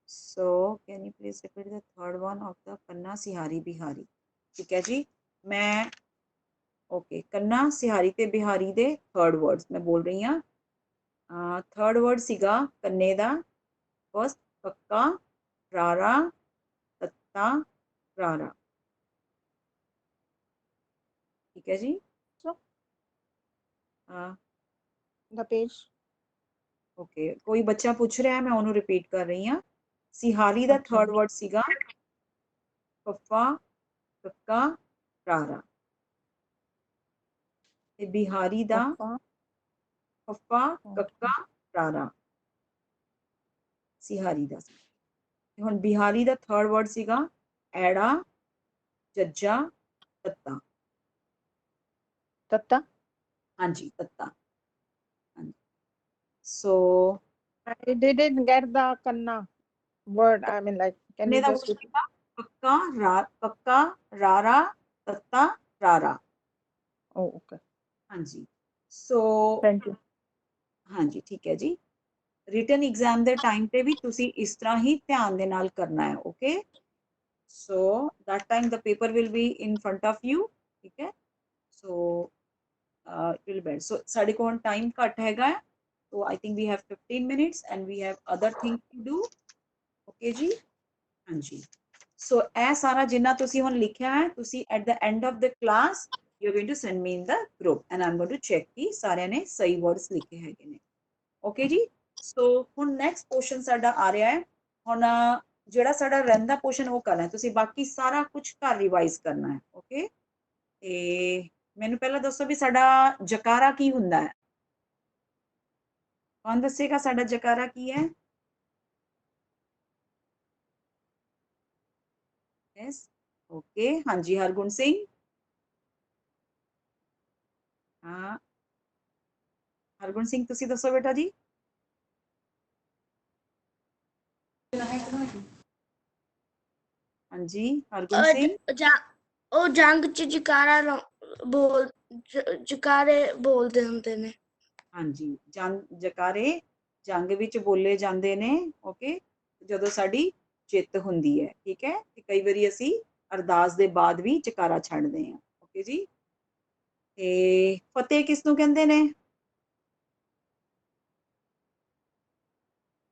so can you please repeat the third one of the कन्ना, सिहारी, बिहारी। ठीक है जी, मैं ओके कन्ना, सिहारी ते बिहारी दे थर्ड वर्ड्स मैं बोल रही हाँ। थर्ड वर्ड सीगा कन्ने दा फर्स्ट कक्का, रारा, तत्ता, रारा। ठीक है जी, So, हाँ the page. ओके कोई बच्चा पूछ रहा है, मैं उन्होंने रिपीट कर रही हाँ। सिहारी दा Okay. थर्ड वर्ड सीगा फफा, कक्का, रारा। ते बिहारी दा Papa. फफा, Okay. कक्का, रारा सिहारी दा। हुण बिहारी दा थर्ड वर्ड सीगा ऐड़ा, जज्जा, तत्ता। Tata. हाँ जी तत्ता। हाँ जी सो I didn't get the kanna word. I mean, like, can कन्ने you दा just वर्ड repeat? सीगा कक्का, रारा, तत्ता, रारा। Oh, okay. हाँ जी सो Thank you. हाँ जी ठीक है जी, रिटन एग्जाम दे टाइम पे भी तुसी इस तरह ही ध्यान दे नाल करना है। Okay so that time the paper will be in front of you, ठीक है, so it will be better. So साढ़े को time घट हैगा, so I think we have 15 minutes and we have other things to do, okay जी, हाँ जी। So ਇਹ ਸਾਰਾ ਜਿੰਨਾ ਤੁਸੀਂ ਹੁਣ ਲਿਖਿਆ ਹੈ, ਤੁਸੀਂ at the end of the class you're going to send me in the group and I'm going to check ਕਿ ਸਾਰਿਆਂ ਨੇ ਸਹੀ words ਲਿਖੇ ਹੈਗੇ ਨੇ, okay ਜੀ। so ਹੁਣ next question ਸਾਡਾ ਆ ਰਿਹਾ ਹੈ, ਹੁਣ ਜਿਹੜਾ ਸਾਡਾ ਰਹਿੰਦਾ ਪੋਰਸ਼ਨ ਉਹ ਕਰਨਾ ਹੈ, ਤੁਸੀਂ ਬਾਕੀ ਸਾਰਾ ਕੁਝ ਘਰ ਰਿਵਾਈਜ਼ ਕਰਨਾ ਹੈ, ਓਕੇ। ਤੇ ਮੈਨੂੰ ਪਹਿਲਾਂ ਦੱਸੋ ਵੀ ਸਾਡਾ ਜਕਾਰਾ ਕੀ ਹੁੰਦਾ ਹੈ, ਕੌਣ ਦੱਸੇਗਾ ਸਾਡਾ ਜਕਾਰਾ ਕੀ ਹੈ? ਯੈਸ, ਓਕੇ, ਹਾਂਜੀ ਹਰਗੁਣ ਸਿੰਘ, ਹਾਂ ਹਰਗੁਣ ਸਿੰਘ ਤੁਸੀਂ ਦੱਸੋ ਬੇਟਾ ਜੀ। ਹਾਂਜੀ ਹਰਗੁਣ ਸਿੰਘ, ਉਹ ਜੰਗ ਚ ਜਕਾਰੇ ਬੋਲਦੇ ਹੁੰਦੇ ਨੇ। ਹਾਂਜੀ ਜਕਾਰੇ ਜੰਗ ਵਿੱਚ ਬੋਲੇ ਜਾਂਦੇ ਨੇ, ਓਕੇ, ਜਦੋਂ ਸਾਡੀ ਜਿੱਤ ਹੁੰਦੀ ਹੈ, ਠੀਕ ਹੈ। ਤੇ ਕਈ ਵਾਰੀ ਅਸੀਂ ਅਰਦਾਸ ਦੇ ਬਾਅਦ ਵੀ ਜਕਾਰਾ ਛੱਡਦੇ ਹਾਂ, ਓਕੇ ਜੀ। ਤੇ ਫਤਿਹ ਕਿਸ ਨੂੰ ਕਹਿੰਦੇ ਨੇ?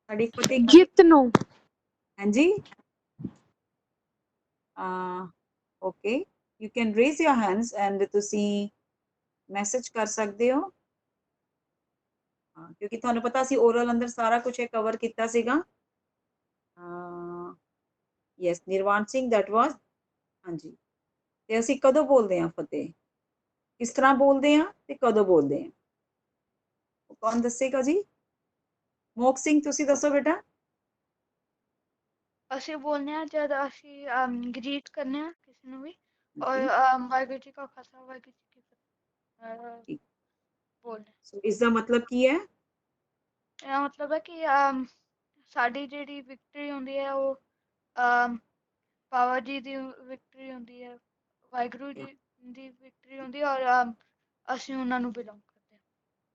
ਸਾਡੀ ਫਤਿਹ ਜਿੱਤ ਨੂੰ। ਹਾਂਜੀ, okay, you can raise your hands and ਤੁਸੀਂ ਮੈਸੇਜ ਕਰ ਸਕਦੇ ਹੋ, ਕਿਉਂਕਿ ਤੁਹਾਨੂੰ ਪਤਾ ਅਸੀਂ ਓਰਲ ਅੰਦਰ ਸਾਰਾ ਕੁਝ ਇਹ ਕਵਰ ਕੀਤਾ ਸੀਗਾ। Yes Nirwan Singh, that was, ਹਾਂਜੀ। ਤੇ ਅਸੀਂ ਕਦੋਂ ਬੋਲਦੇ ਹਾਂ ਫਤਿਹ, ਕਿਸ ਤਰ੍ਹਾਂ ਬੋਲਦੇ ਹਾਂ ਤੇ ਕਦੋਂ ਬੋਲਦੇ ਹਾਂ, ਉਹ ਕੌਣ ਦੱਸੇਗਾ ਜੀ? ਮੋਕ ਸਿੰਘ ਤੁਸੀਂ ਦੱਸੋ ਬੇਟਾ। ਅਸੀਂ ਬੋਲਨੇ ਆ ਜਦ ਅਸੀਂ ਗ੍ਰੀਟ ਕਰਨੇ ਆ ਕਿਸੇ ਨੂੰ ਵੀ, ਔਰ ਵਾਹਿਗੁਰੂ ਜੀ ਕਾ ਖਾਲਸਾ ਵਾਹਿਗੁਰੂ ਜੀ ਕੀ ਫਤਿਹ ਬੋਲਨੇ। ਸੋ ਇਸ ਦਾ ਮਤਲਬ ਕੀ ਹੈ? ਇਹਦਾ ਮਤਲਬ ਹੈ ਕਿ ਸਾਡੀ ਜਿਹੜੀ ਵਿਕਟਰੀ ਹੁੰਦੀ ਹੈ ਉਹ ਬਾਬਾ ਜੀ ਦੀ ਵਿਕਟਰੀ ਹੁੰਦੀ ਹੈ, ਵਾਹਿਗੁਰੂ ਜੀ ਦੀ ਵਿਕਟਰੀ ਹੁੰਦੀ ਹੈ, ਔਰ ਅਸੀਂ ਉਹਨਾਂ ਨੂੰ ਬਿਲੋਂਗ ਕਰਦੇ ਹਾਂ।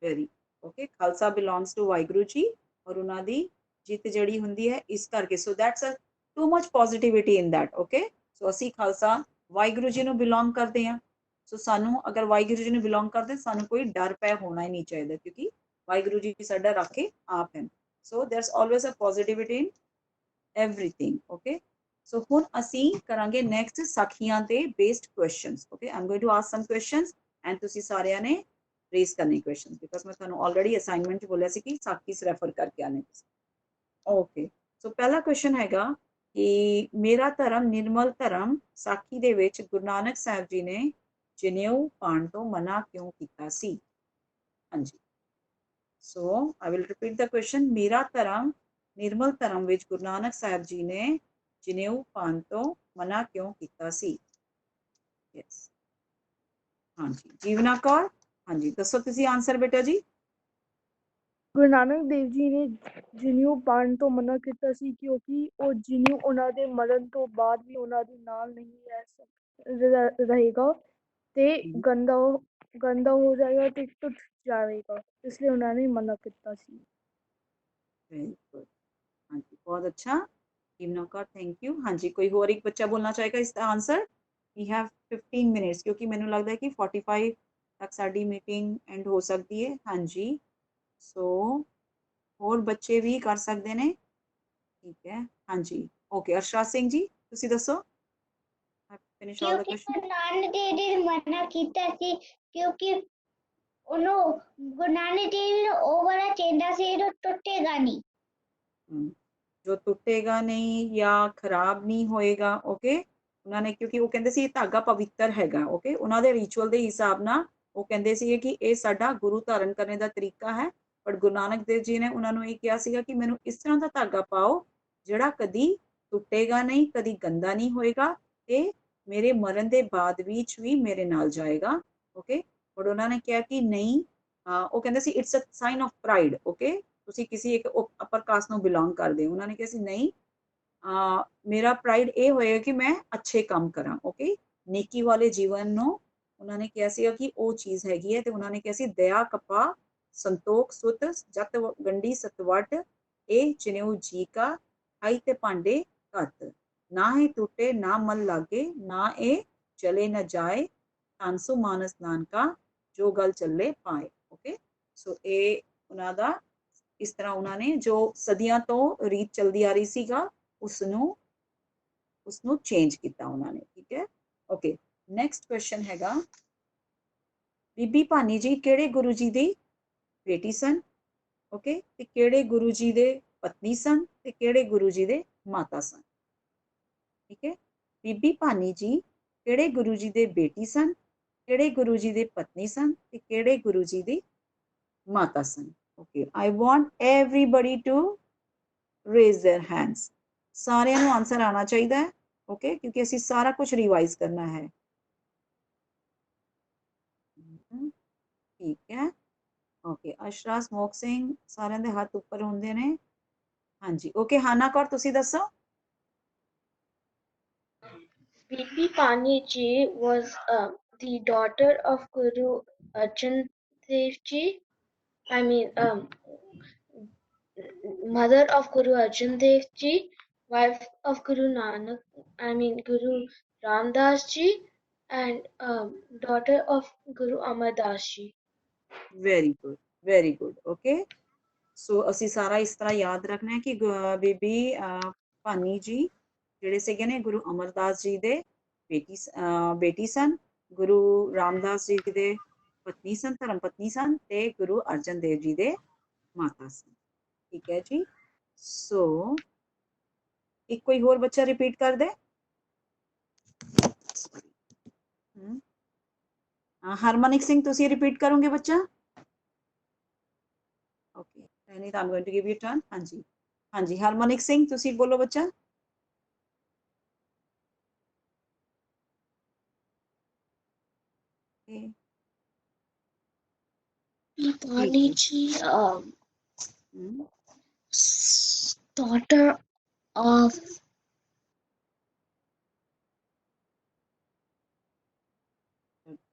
Very okay, Khalsa belongs to Waheguru ji, ਔਰ ਉਹਨਾਂ ਦੀ ਜਿੱਤ ਜਿਹੜੀ ਹੁੰਦੀ ਹੈ ਇਸ ਕਰਕੇ। So that's a too much positivity in that, okay. ਸੋ ਅਸੀਂ ਖਾਲਸਾ ਵਾਹਿਗੁਰੂ ਜੀ ਨੂੰ ਬਿਲੋਂਗ ਕਰਦੇ ਹਾਂ, ਸੋ ਸਾਨੂੰ ਅਗਰ ਵਾਹਿਗੁਰੂ ਜੀ ਨੂੰ ਬਿਲੋਂਗ ਕਰਦੇ ਸਾਨੂੰ ਕੋਈ ਡਰ ਪੈ ਹੋਣਾ ਹੀ ਨਹੀਂ ਚਾਹੀਦਾ, ਕਿਉਂਕਿ ਵਾਹਿਗੁਰੂ ਜੀ ਸਾਡਾ ਰਾਖੇ ਆਪ ਹਨ। So there's always a positivity in everything, okay। so ਹੁਣ ਅਸੀਂ ਕਰਾਂਗੇ ਨੈਕਸਟ ਸਾਖੀਆਂ ਤੇ based questions, okay। I'm going to ask some questions and ਤੁਸੀਂ ਸਾਰਿਆਂ ਨੇ ਰੇਜ਼ ਕਰਨੇ ਕੁਐਸਚਨਸ, ਬਿਕਾਜ਼ ਮੈਂ ਤੁਹਾਨੂੰ ਆਲਰੇਡੀ ਅਸਾਈਨਮੈਂਟ 'ਚ ਬੋਲਿਆ ਸੀ ਕਿ ਸਾਖੀ ਰੈਫਰ ਕਰਕੇ ਆਣੇ ਤੁਸੀਂ, ਓਕੇ। ਸੋ ਪਹਿਲਾ ਕੁਐਸਚਨ ਹੈਗਾ ਕਿ ਮੇਰਾ ਧਰਮ ਨਿਰਮਲ ਧਰਮ ਸਾਖੀ ਦੇ ਵਿੱਚ ਗੁਰੂ ਨਾਨਕ ਸਾਹਿਬ ਜੀ ਨੇ ਜਨੇਊ ਪਾਉਣ ਤੋਂ ਮਨਾ ਕਿਉਂ ਕੀਤਾ ਸੀ? ਹਾਂਜੀ, so I will repeat the question, ਮੇਰਾ ਧਰਮ ਨਿਰਮਲ ਧਰਮ ਵਿੱਚ ਗੁਰੂ ਨਾਨਕ ਸਾਹਿਬ ਜੀ ਨੇ ਜਨੇਊ ਪਾਉਣ ਤੋਂ ਮਨਾ ਕਿਉਂ ਕੀਤਾ ਸੀ? ਯੈਸ, ਹਾਂਜੀ ਜੀਵਨਾ ਕੌਰ, ਹਾਂਜੀ ਦੱਸੋ ਤੁਸੀਂ ਆਨਸਰ ਬੇਟਾ ਜੀ। ਗੁਰੂ ਨਾਨਕ ਦੇਵ ਜੀ ਨੇ ਜਨੇਊ ਪਾਉਣ ਤੋਂ ਮਨਾ ਕੀਤਾ ਸੀ ਕਿਉਂਕਿ ਉਹ ਜਨੇਊ ਉਹਨਾਂ ਦੇ ਮਰਨ ਤੋਂ ਬਾਅਦ ਵੀ ਉਹਨਾਂ ਦੇ ਨਾਲ ਨਹੀਂ ਰਹੇਗਾ ਤੇ ਗੰਦਾ ਹੋ ਜਾਏਗਾ ਤੇ ਟੁੱਟ ਜਾਵੇਗਾ, ਇਸ ਲਈ ਉਹਨਾਂ ਨੇ ਮਨਾ ਕੀਤਾ ਸੀ। ਵੈਰੀ ਗੁੱਡ, ਹਾਂਜੀ ਬਹੁਤ ਅੱਛਾ ਜੀਵਨਾ ਕੌਰ, ਥੈਂਕ ਯੂ। ਹਾਂਜੀ ਕੋਈ ਹੋਰ ਇੱਕ ਬੱਚਾ ਬੋਲਣਾ ਚਾਹੇਗਾ ਇਸ ਦਾ ਆਨਸਰ? ਵੀ ਹੈਵ 15 ਮਿੰਟਸ, ਕਿਉਂਕਿ ਮੈਨੂੰ ਲੱਗਦਾ ਹੈ ਕਿ 45 ਤੱਕ ਸਾਡੀ ਮੀਟਿੰਗ ਐਂਡ ਹੋ ਸਕਦੀ ਹੈ, ਹਾਂਜੀ। ਸੋ ਹੋਰ ਬੱਚੇ ਵੀ ਕਰ ਸਕਦੇ ਨੇ, ਠੀਕ ਹੈ, ਹਾਂਜੀ ਓਕੇ। ਅਰਸ਼ਾ ਸਿੰਘ ਜੀ ਤੁਸੀਂ ਦੱਸੋ। ਫਿਨਿਸ਼ ਆਲ ਦ ਕਿਉਂਕਿ ਕੁਐਸਚਨ। ਗੁਰੂ ਨਾਨਕ ਦੇਵ ਜੀ ਨੇ ਮਨਾ ਕੀਤਾ ਸੀ, ਕਿਉਂਕਿ ਉਹਨੂੰ ਗੁਰੂ ਨਾਨਕ ਦੇਵ ਜੀ ਨੂੰ ਉਹ ਵਾਲਾ ਚਾਹੀਦਾ ਸੀ ਜੋ ਟੁੱਟੇਗਾ ਨਹੀਂ, ਜੋ ਟੁੱਟੇਗਾ ਨਹੀਂ ਜਾਂ ਖਰਾਬ ਨਹੀਂ ਹੋਏਗਾ, ਓਕੇ। ਉਹਨਾਂ ਨੇ ਕਿਉਂਕਿ ਉਹ ਕਹਿੰਦੇ ਸੀ ਇਹ ਧਾਗਾ ਪਵਿੱਤਰ ਹੈਗਾ, ਓਕੇ। ਉਹਨਾਂ ਦੇ ਰਿਚੁਅਲ ਦੇ ਹਿਸਾਬ ਨਾਲ ਉਹ ਕਹਿੰਦੇ ਸੀਗੇ ਕਿ ਇਹ ਸਾਡਾ ਗੁਰੂ ਧਾਰਨ ਕਰਨ ਦਾ ਤਰੀਕਾ ਹੈ, ਬਟ ਗੁਰੂ ਨਾਨਕ ਦੇਵ ਜੀ ਨੇ ਉਹਨਾਂ ਨੂੰ ਇਹ ਕਿਹਾ ਸੀਗਾ ਕਿ ਮੈਨੂੰ ਇਸ ਤਰ੍ਹਾਂ ਦਾ ਧਾਗਾ ਪਾਓ ਜਿਹੜਾ ਕਦੀ ਟੁੱਟੇਗਾ ਨਹੀਂ, ਕਦੀ ਗੰਦਾ ਨਹੀਂ ਹੋਏਗਾ ਤੇ ਮੇਰੇ ਮਰਨ ਦੇ ਬਾਅਦ ਵਿੱਚ ਵੀ ਮੇਰੇ ਨਾਲ ਜਾਏਗਾ, ਓਕੇ। ਬਟ ਉਹਨਾਂ ਨੇ ਕਿਹਾ ਕਿ ਨਹੀਂ, ਉਹ ਕਹਿੰਦੇ ਸੀ it's a sign of pride, okay, ਤੁਸੀਂ ਕਿਸੇ ਇੱਕ ਅਪਰ ਕਾਸਟ ਨੂੰ ਬਿਲੋਂਗ ਕਰਦੇ ਹੋ। ਉਹਨਾਂ ਨੇ ਕਿਹਾ ਸੀ ਨਹੀਂ, ਮੇਰਾ ਪ੍ਰਾਈਡ ਇਹ ਹੋਏਗਾ ਕਿ ਮੈਂ ਅੱਛੇ ਕੰਮ ਕਰਾਂ, ਓਕੇ, ਨੇਕੀ ਵਾਲੇ ਜੀਵਨ ਨੂੰ ਉਹਨਾਂ ਨੇ ਕਿਹਾ ਸੀਗਾ ਕਿ ਉਹ ਚੀਜ਼ ਹੈਗੀ ਹੈ। ਤੇ ਉਹਨਾਂ ਨੇ ਕਿਹਾ ਸੀ ਦਇਆ ਕਪਾ ਸੰਤੋਖ ਸੁਤ ਜਤ ਗੰਢੀ ਸਤਵਟ ਇਹ ਜਨੇਊ ਜੀ ਕਾ ਖਾਈ ਤੇ ਭਾਂਡੇ ਘੱਤ, ना ही टूटे ना मन लागे, ना ए चले न जाए, तानसो मानस नानका जो गल चले पाए। ओके, सो ए ਉਹਨਾਂ ਦਾ ਇਸ ਤਰ੍ਹਾਂ ਉਹਨਾਂ ਨੇ ਜੋ ਸਦੀਆਂ ਤੋਂ ਰੀਤ ਚਲਦੀ ਆ ਰਹੀ ਸੀਗਾ ਉਸਨੂੰ ਚੇਂਜ ਕੀਤਾ ਉਹਨਾਂ ਨੇ। ਠੀਕ ਹੈ, ਓਕੇ। ਨੈਕਸਟ ਕੁਐਸਚਨ ਹੈਗਾ, ਬੀਬੀ ਭਾਨੀ ਜੀ ਕਿਹੜੇ ਗੁਰੂ ਜੀ ਦੀ ਬੇਟੀ ਸਨ? ਓਕੇ, ਤੇ ਕਿਹੜੇ ਗੁਰੂ ਜੀ ਦੇ ਪਤਨੀ ਸਨ ਤੇ ਕਿਹੜੇ ਗੁਰੂ ਜੀ ਦੇ ਮਾਤਾ ਸਨ? ਠੀਕ ਹੈ, ਬੀਬੀ ਭਾਨੀ ਜੀ ਕਿਹੜੇ ਗੁਰੂ ਜੀ ਦੇ ਬੇਟੀ ਸਨ, ਕਿਹੜੇ ਗੁਰੂ ਜੀ ਦੇ ਪਤਨੀ ਸਨ ਤੇ ਕਿਹੜੇ ਗੁਰੂ ਜੀ ਦੀ ਮਾਤਾ ਸਨ? Okay, I want everybody to raise their hands. ਸਾਰਿਆਂ ਨੂੰ ਆਨਸਰ ਆਣਾ ਚਾਹੀਦਾ ਹੈ। ਓਕੇ, ਕਿਉਂਕਿ ਅਸੀਂ ਸਾਰਾ ਕੁਝ ਰਿਵਾਈਜ਼ ਕਰਨਾ ਹੈ। ਠੀਕ ਹੈ, ਓਕੇ। ਅਸ਼ਰਾ, ਸਮੋਕ ਸਿੰਘ, ਸਾਰਿਆਂ ਦੇ ਹੱਥ ਉੱਪਰ ਹੁੰਦੇ ਨੇ। ਹਾਂਜੀ, ਓਕੇ। ਹਾਨਾ ਕੌਰ ਤੁਸੀਂ ਦੱਸੋ। Bibi Pani Ji was the daughter of Guru Arjan Dev Ji. I mean, mother of Guru Arjan Dev Ji, wife of Guru Nanak, I mean Guru Ramdas Ji, and daughter of Guru Amar Das Ji. Very good, very good. Okay, ਸੋ ਅਸੀਂ ਸਾਰਾ ਇਸ ਤਰ੍ਹਾਂ ਯਾਦ ਰੱਖਣਾ ਹੈ ਕਿ ਬੀਬੀ ਭਾਨੀ ਜੀ ਜਿਹੜੇ ਸੀਗੇ ਨੇ ਗੁਰੂ ਅਮਰਦਾਸ ਜੀ ਦੇ ਬੇਟੀ ਸਨ, ਗੁਰੂ ਰਾਮਦਾਸ ਜੀ ਦੇ ਪਤਨੀ ਸਨ, ਧਰਮ ਪਤਨੀ ਸਨ, ਤੇ ਗੁਰੂ ਅਰਜਨ ਦੇਵ ਜੀ ਦੇ ਮਾਤਾ ਸਨ। ਠੀਕ ਹੈ ਜੀ। ਸੋ ਇੱਕ ਕੋਈ ਹੋਰ ਬੱਚਾ ਰਿਪੀਟ ਕਰ ਦੇ। ਹਰਮਨਿਕ ਸਿੰਘ ਤੁਸੀਂ ਰਿਪੀਟ ਕਰੋਗੇ ਬੱਚਾ? Okay, Raneet I'm going to give you turn. ਹਾਂਜੀ ਹਾਂਜੀ, ਹਰਮਨਿਕ ਸਿੰਘ ਤੁਸੀਂ ਬੋਲੋ ਬੱਚਾ। Pani Ji, daughter of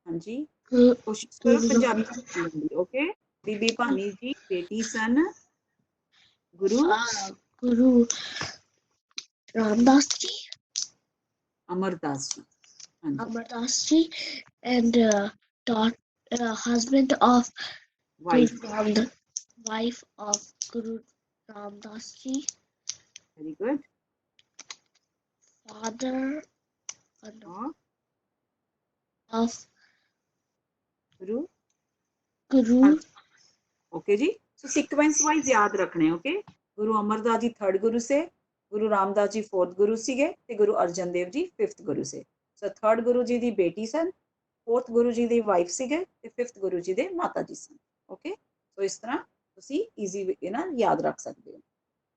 ਹਾਂਜੀ, ਕੋਸ਼ਿਸ਼ ਕਰੋ ਪੰਜਾਬੀ ਚ ਬੋਲਣ ਦੀ। ਓਕੇ, ਬੀਬੀ ਭਾਨੀ ਜੀ ਬੇਟੀ ਸਨ ਗੁਰੂ Guru Ramdas Ji, Amardas ji. ਹਾਂਜੀ, Amar Das Ji, and husband of wife. Guru Ramdas, wife of Guru Ramdas Ji, very good. father of Guru Guru okay ji. So sequence wise याद रखने। ओके, गुरु अमरदास जी थर्ड गुरु से, गुरु रामदास जी फोर्थ गुरु सीगे ते गुरु अर्जन देव जी फिफ्थ गुरु से। सो थर्ड गुरु जी दी बेटी सन, फोर्थ गुरु जी दी वाइफ सीगे ते फिफ्थ गुरु जी दे माता जी सन। ओके, सो इस तरह तुसी ईजी वे नाल याद रख सकते हो।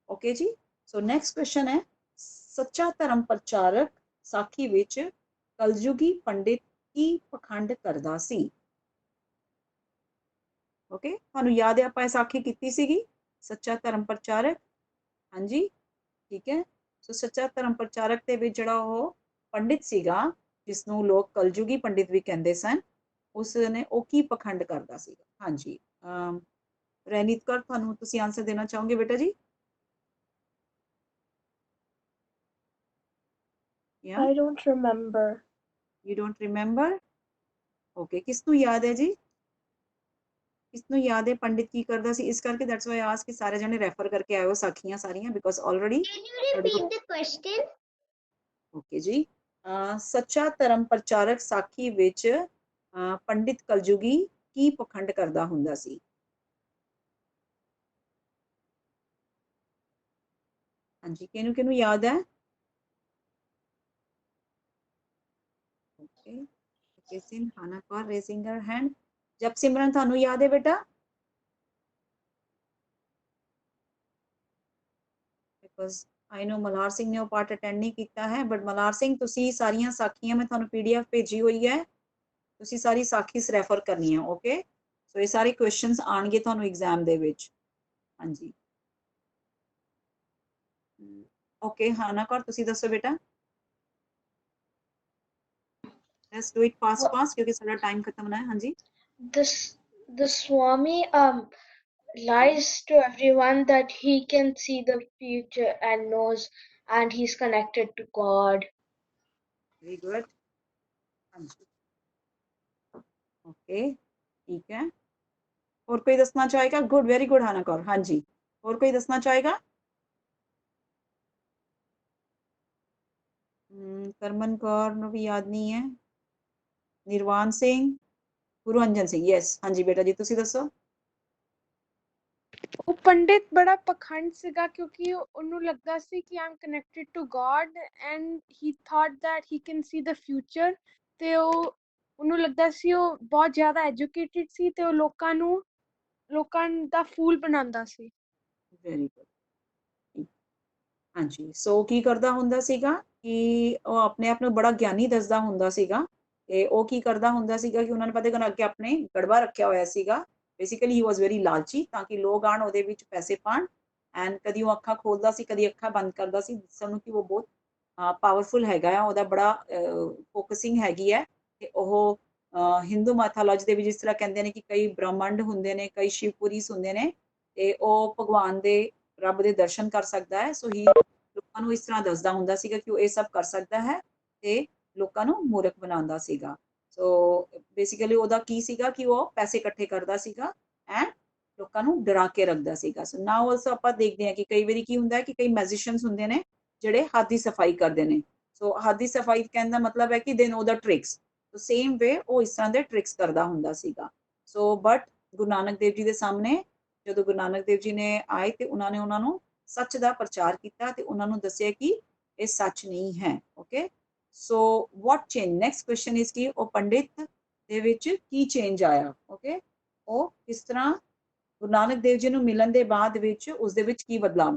ओके जी। सो नेक्स्ट क्वेश्चन है, सच्चा धर्म प्रचारक साखी विच कलयुगी पंडित की पखंड करदा सी? ओके, ਤੁਹਾਨੂੰ याद है ਆਪਾਂ ਸਾਖੀ ਕੀਤੀ ਸੀਗੀ ਸੱਚਾ ਧਰਮ ਪ੍ਰਚਾਰਕ। ਹਾਂਜੀ, ਠੀਕ ਹੈ। ਸੋ ਸੱਚਾ ਧਰਮ ਪ੍ਰਚਾਰਕ ਦੇ ਵਿੱਚ ਜਿਹੜਾ ਉਹ ਪੰਡਿਤ ਸੀਗਾ ਜਿਸ ਨੂੰ ਲੋਕ ਕਲਯੁਗੀ ਪੰਡਿਤ ਵੀ ਕਹਿੰਦੇ ਸਨ, ਉਸ ਨੇ ਉਹ ਕੀ ਪਖੰਡ ਕਰਦਾ ਸੀਗਾ? ਹਾਂਜੀ, ਰੈਨੀਤ ਕੌਰ ਤੁਹਾਨੂੰ ਤੁਸੀਂ ਆਨਸਰ ਦੇਣਾ ਚਾਹੋਗੇ ਬੇਟਾ ਜੀ? I don't remember. You don't remember? Okay, ਕਿਸ ਨੂੰ ਯਾਦ ਹੈ ਜੀ? ਕਿਸਨੂੰ ਯਾਦ ਹੈ ਪੰਡਿਤ ਕੀ ਕਰਦਾ ਸੀ? ਇਸ ਕਰਕੇ ਦੈਟਸ ਵਾਈ ਆਸ ਕਿ ਸਾਰੇ ਜਣੇ ਰੈਫਰ ਕਰਕੇ ਆਇਓ ਸਾਖੀਆਂ ਸਾਰੀਆਂ, because already. Can you repeat the question? Okay ਜੀ। ਸੱਚਾ ਧਰਮ ਪ੍ਰਚਾਰਕ ਸਾਖੀ ਵਿੱਚ ਪੰਡਿਤ ਕਲਯੁਗੀ ਕੀ ਪਖੰਡ ਕਰਦਾ ਹੁੰਦਾ ਸੀ? ਹਾਂਜੀ, ਕਿਹਨੂੰ ਕਿਹਨੂੰ ਯਾਦ ਹੈ? ਓਕੇ, ਕਿਸਿਨ ਹਾਨਾ ਕੌਰ ਰੇਜ਼ਿੰਗ ਹਰ ਹੈਂਡ। ਜਪਸਿਮਰਨ ਤੁਹਾਨੂੰ ਯਾਦ ਹੈ ਬੇਟਾ? ਬਿਕੋਜ਼ ਆਈ ਨੋ ਮਲਹਾਰ ਸਿੰਘ ਨੇ ਉਹ ਪਾਰਟ ਅਟੈਂਡ ਨਹੀਂ ਕੀਤਾ ਹੈ, ਬਟ ਮਲਹਾਰ ਸਿੰਘ ਤੁਸੀਂ ਸਾਰੀਆਂ ਸਾਖੀਆਂ ਮੈਂ ਤੁਹਾਨੂੰ PDF ਭੇਜੀ ਹੋਈ ਹੈ, ਤੁਸੀਂ ਸਾਰੀ ਸਾਖੀ ਰੈਫਰ ਕਰਨੀ ਹੈ। ਓਕੇ, ਸੋ ਇਹ ਸਾਰੇ ਕੁਐਸਚਨਸ ਆਣਗੇ ਤੁਹਾਨੂੰ ਐਗਜ਼ਾਮ ਦੇ ਵਿੱਚ। ਹਾਂਜੀ, ਓਕੇ। ਹਾਨਾ ਕੌਰ ਤੁਸੀਂ ਦੱਸੋ ਬੇਟਾ। ਲੈਟਸ ਡੂ ਇਟ ਫਾਸਟ ਕਿਉਂਕਿ ਸਾਡਾ ਟਾਈਮ ਖਤਮ ਹੋਣਾ ਹੈ। ਹਾਂਜੀ, the Swami lies to everyone that he can see the future and knows and he's connected to God. Very good, हाँ जी, ओके, ठीक है। और कोई दसना चाहेगा? गुड, वेरी गुड हाना कौर, हाँ जी, और कोई दसना चाहेगा? करमन कौर ਨੂੰ ਵੀ याद नहीं है। निर्वाण सिंह, गुरु अंजन सिंह, यस, हाँ जी बेटा जी, ਤੁਸੀਂ ਦੱਸੋ। ਉਹ ਪੰਡਿਤ ਬੜਾ ਪਖੰਡ ਸੀਗਾ ਕਿਉਂਕਿ ਉਹਨੂੰ ਲੱਗਦਾ ਸੀ ਕਿ I'm connected to God and he thought that he can see the future ਤੇ ਉਹਨੂੰ ਲੱਗਦਾ ਸੀ ਉਹ ਬਹੁਤ ਜ਼ਿਆਦਾ ਐਜੂਕੇਟਿਡ ਸੀ ਤੇ ਉਹ ਲੋਕਾਂ ਦਾ ਫੂਲ ਬਣਾਉਂਦਾ ਸੀ। ਵੈਰੀ ਗੁੱਡ, ਹਾਂਜੀ। ਸੋ ਕੀ ਕਰਦਾ ਹੁੰਦਾ ਸੀਗਾ ਕਿ ਉਹ ਆਪਣੇ ਆਪ ਨੂੰ ਬੜਾ ਗਿਆਨੀ ਦੱਸਦਾ ਹੁੰਦਾ ਸੀਗਾ ਤੇ ਉਹ ਕੀ ਕਰਦਾ ਹੁੰਦਾ ਸੀਗਾ ਕਿ ਉਹਨਾਂ ਨੇ ਪਤਾ ਅੱਗੇ ਆਪਣੇ ਗੜਬਾ ਰੱਖਿਆ ਹੋਇਆ ਸੀਗਾ। ਬੇਸਿਕਲੀ ਹੀ ਵਾਸ ਵੈਰੀ ਲਾਲਚੀ ਤਾਂ ਕਿ ਲੋਕ ਆਣ ਉਹਦੇ ਵਿੱਚ ਪੈਸੇ ਪਾਣ ਐਂਡ ਕਦੀ ਉਹ ਅੱਖਾਂ ਖੋਲਦਾ ਸੀ, ਕਦੀ ਅੱਖਾਂ ਬੰਦ ਕਰਦਾ ਸੀ, ਦੱਸਣ ਨੂੰ ਕਿ ਉਹ ਬਹੁਤ ਪਾਵਰਫੁਲ ਹੈਗਾ ਆ, ਉਹਦਾ ਬੜਾ ਫੋਕਸਿੰਗ ਹੈਗੀ ਹੈ ਤੇ ਉਹ ਹਿੰਦੂ ਮੈਥੋਲੋਜੀ ਦੇ ਵਿੱਚ ਜਿਸ ਤਰ੍ਹਾਂ ਕਹਿੰਦੇ ਨੇ ਕਿ ਕਈ ਬ੍ਰਹਮੰਡ ਹੁੰਦੇ ਨੇ, ਕਈ ਸ਼ਿਵਪੁਰੀਸ ਹੁੰਦੇ ਨੇ ਤੇ ਉਹ ਭਗਵਾਨ ਦੇ ਰੱਬ ਦੇ ਦਰਸ਼ਨ ਕਰ ਸਕਦਾ ਹੈ। ਸੋ ਹੀ ਲੋਕਾਂ ਨੂੰ ਇਸ ਤਰ੍ਹਾਂ ਦੱਸਦਾ ਹੁੰਦਾ ਸੀਗਾ ਕਿ ਉਹ ਇਹ ਸਭ ਕਰ ਸਕਦਾ ਹੈ ਤੇ ਲੋਕਾਂ ਨੂੰ ਮੂਰਖ ਬਣਾਉਂਦਾ ਸੀਗਾ। ਸੋ ਬੇਸਿਕਲੀ ਉਹਦਾ ਕੀ ਸੀਗਾ ਕਿ ਉਹ ਪੈਸੇ ਇਕੱਠੇ ਕਰਦਾ ਸੀਗਾ ਐਂਡ ਲੋਕਾਂ ਨੂੰ ਡਰਾ ਕੇ ਰੱਖਦਾ ਸੀਗਾ। ਸੋ ਨਾਓ ਆਲਸੋ ਆਪਾਂ ਦੇਖਦੇ ਹਾਂ ਕਿ ਕਈ ਵਾਰੀ ਕੀ ਹੁੰਦਾ ਹੈ ਕਿ ਕਈ ਮੈਜੀਸ਼ੀਅਨਸ ਹੁੰਦੇ ਨੇ ਜਿਹੜੇ ਹੱਥ ਦੀ ਸਫਾਈ ਕਰਦੇ ਨੇ। ਸੋ ਹੱਥ ਦੀ ਸਫਾਈ ਕਹਿਣ ਦਾ ਮਤਲਬ ਹੈ ਕਿ ਦੇ ਨੋ ਦਾ ਟ੍ਰਿਕਸ। ਸੋ ਸੇਮ ਵੇ ਉਹ ਇਸ ਤਰ੍ਹਾਂ ਦੇ ਟ੍ਰਿਕਸ ਕਰਦਾ ਹੁੰਦਾ ਸੀਗਾ। ਸੋ ਬਟ ਗੁਰੂ ਨਾਨਕ ਦੇਵ ਜੀ ਦੇ ਸਾਹਮਣੇ ਜਦੋਂ ਗੁਰੂ ਨਾਨਕ ਦੇਵ ਜੀ ਨੇ ਆਏ ਤੇ ਉਹਨਾਂ ਨੇ ਉਹਨਾਂ ਨੂੰ ਸੱਚ ਦਾ ਪ੍ਰਚਾਰ ਕੀਤਾ ਤੇ ਉਹਨਾਂ ਨੂੰ ਦੱਸਿਆ ਕਿ ਇਹ ਸੱਚ ਨਹੀਂ ਹੈ। Okay, so what change, next question is ਕਿ ਉਹ ਪੰਡਿਤ ਦੇ ਵਿੱਚ ਕੀ ਚੇਂਜ ਆਇਆ। ਓਕੇ, ਉਹ ਕਿਸ ਤਰ੍ਹਾਂ ਗੁਰੂ ਨਾਨਕ ਦੇਵ ਜੀ ਨੂੰ ਮਿਲਣ ਦੇ ਬਾਅਦ ਵਿੱਚ ਉਸ ਦੇ ਵਿੱਚ ਕੀ ਬਦਲਾਅ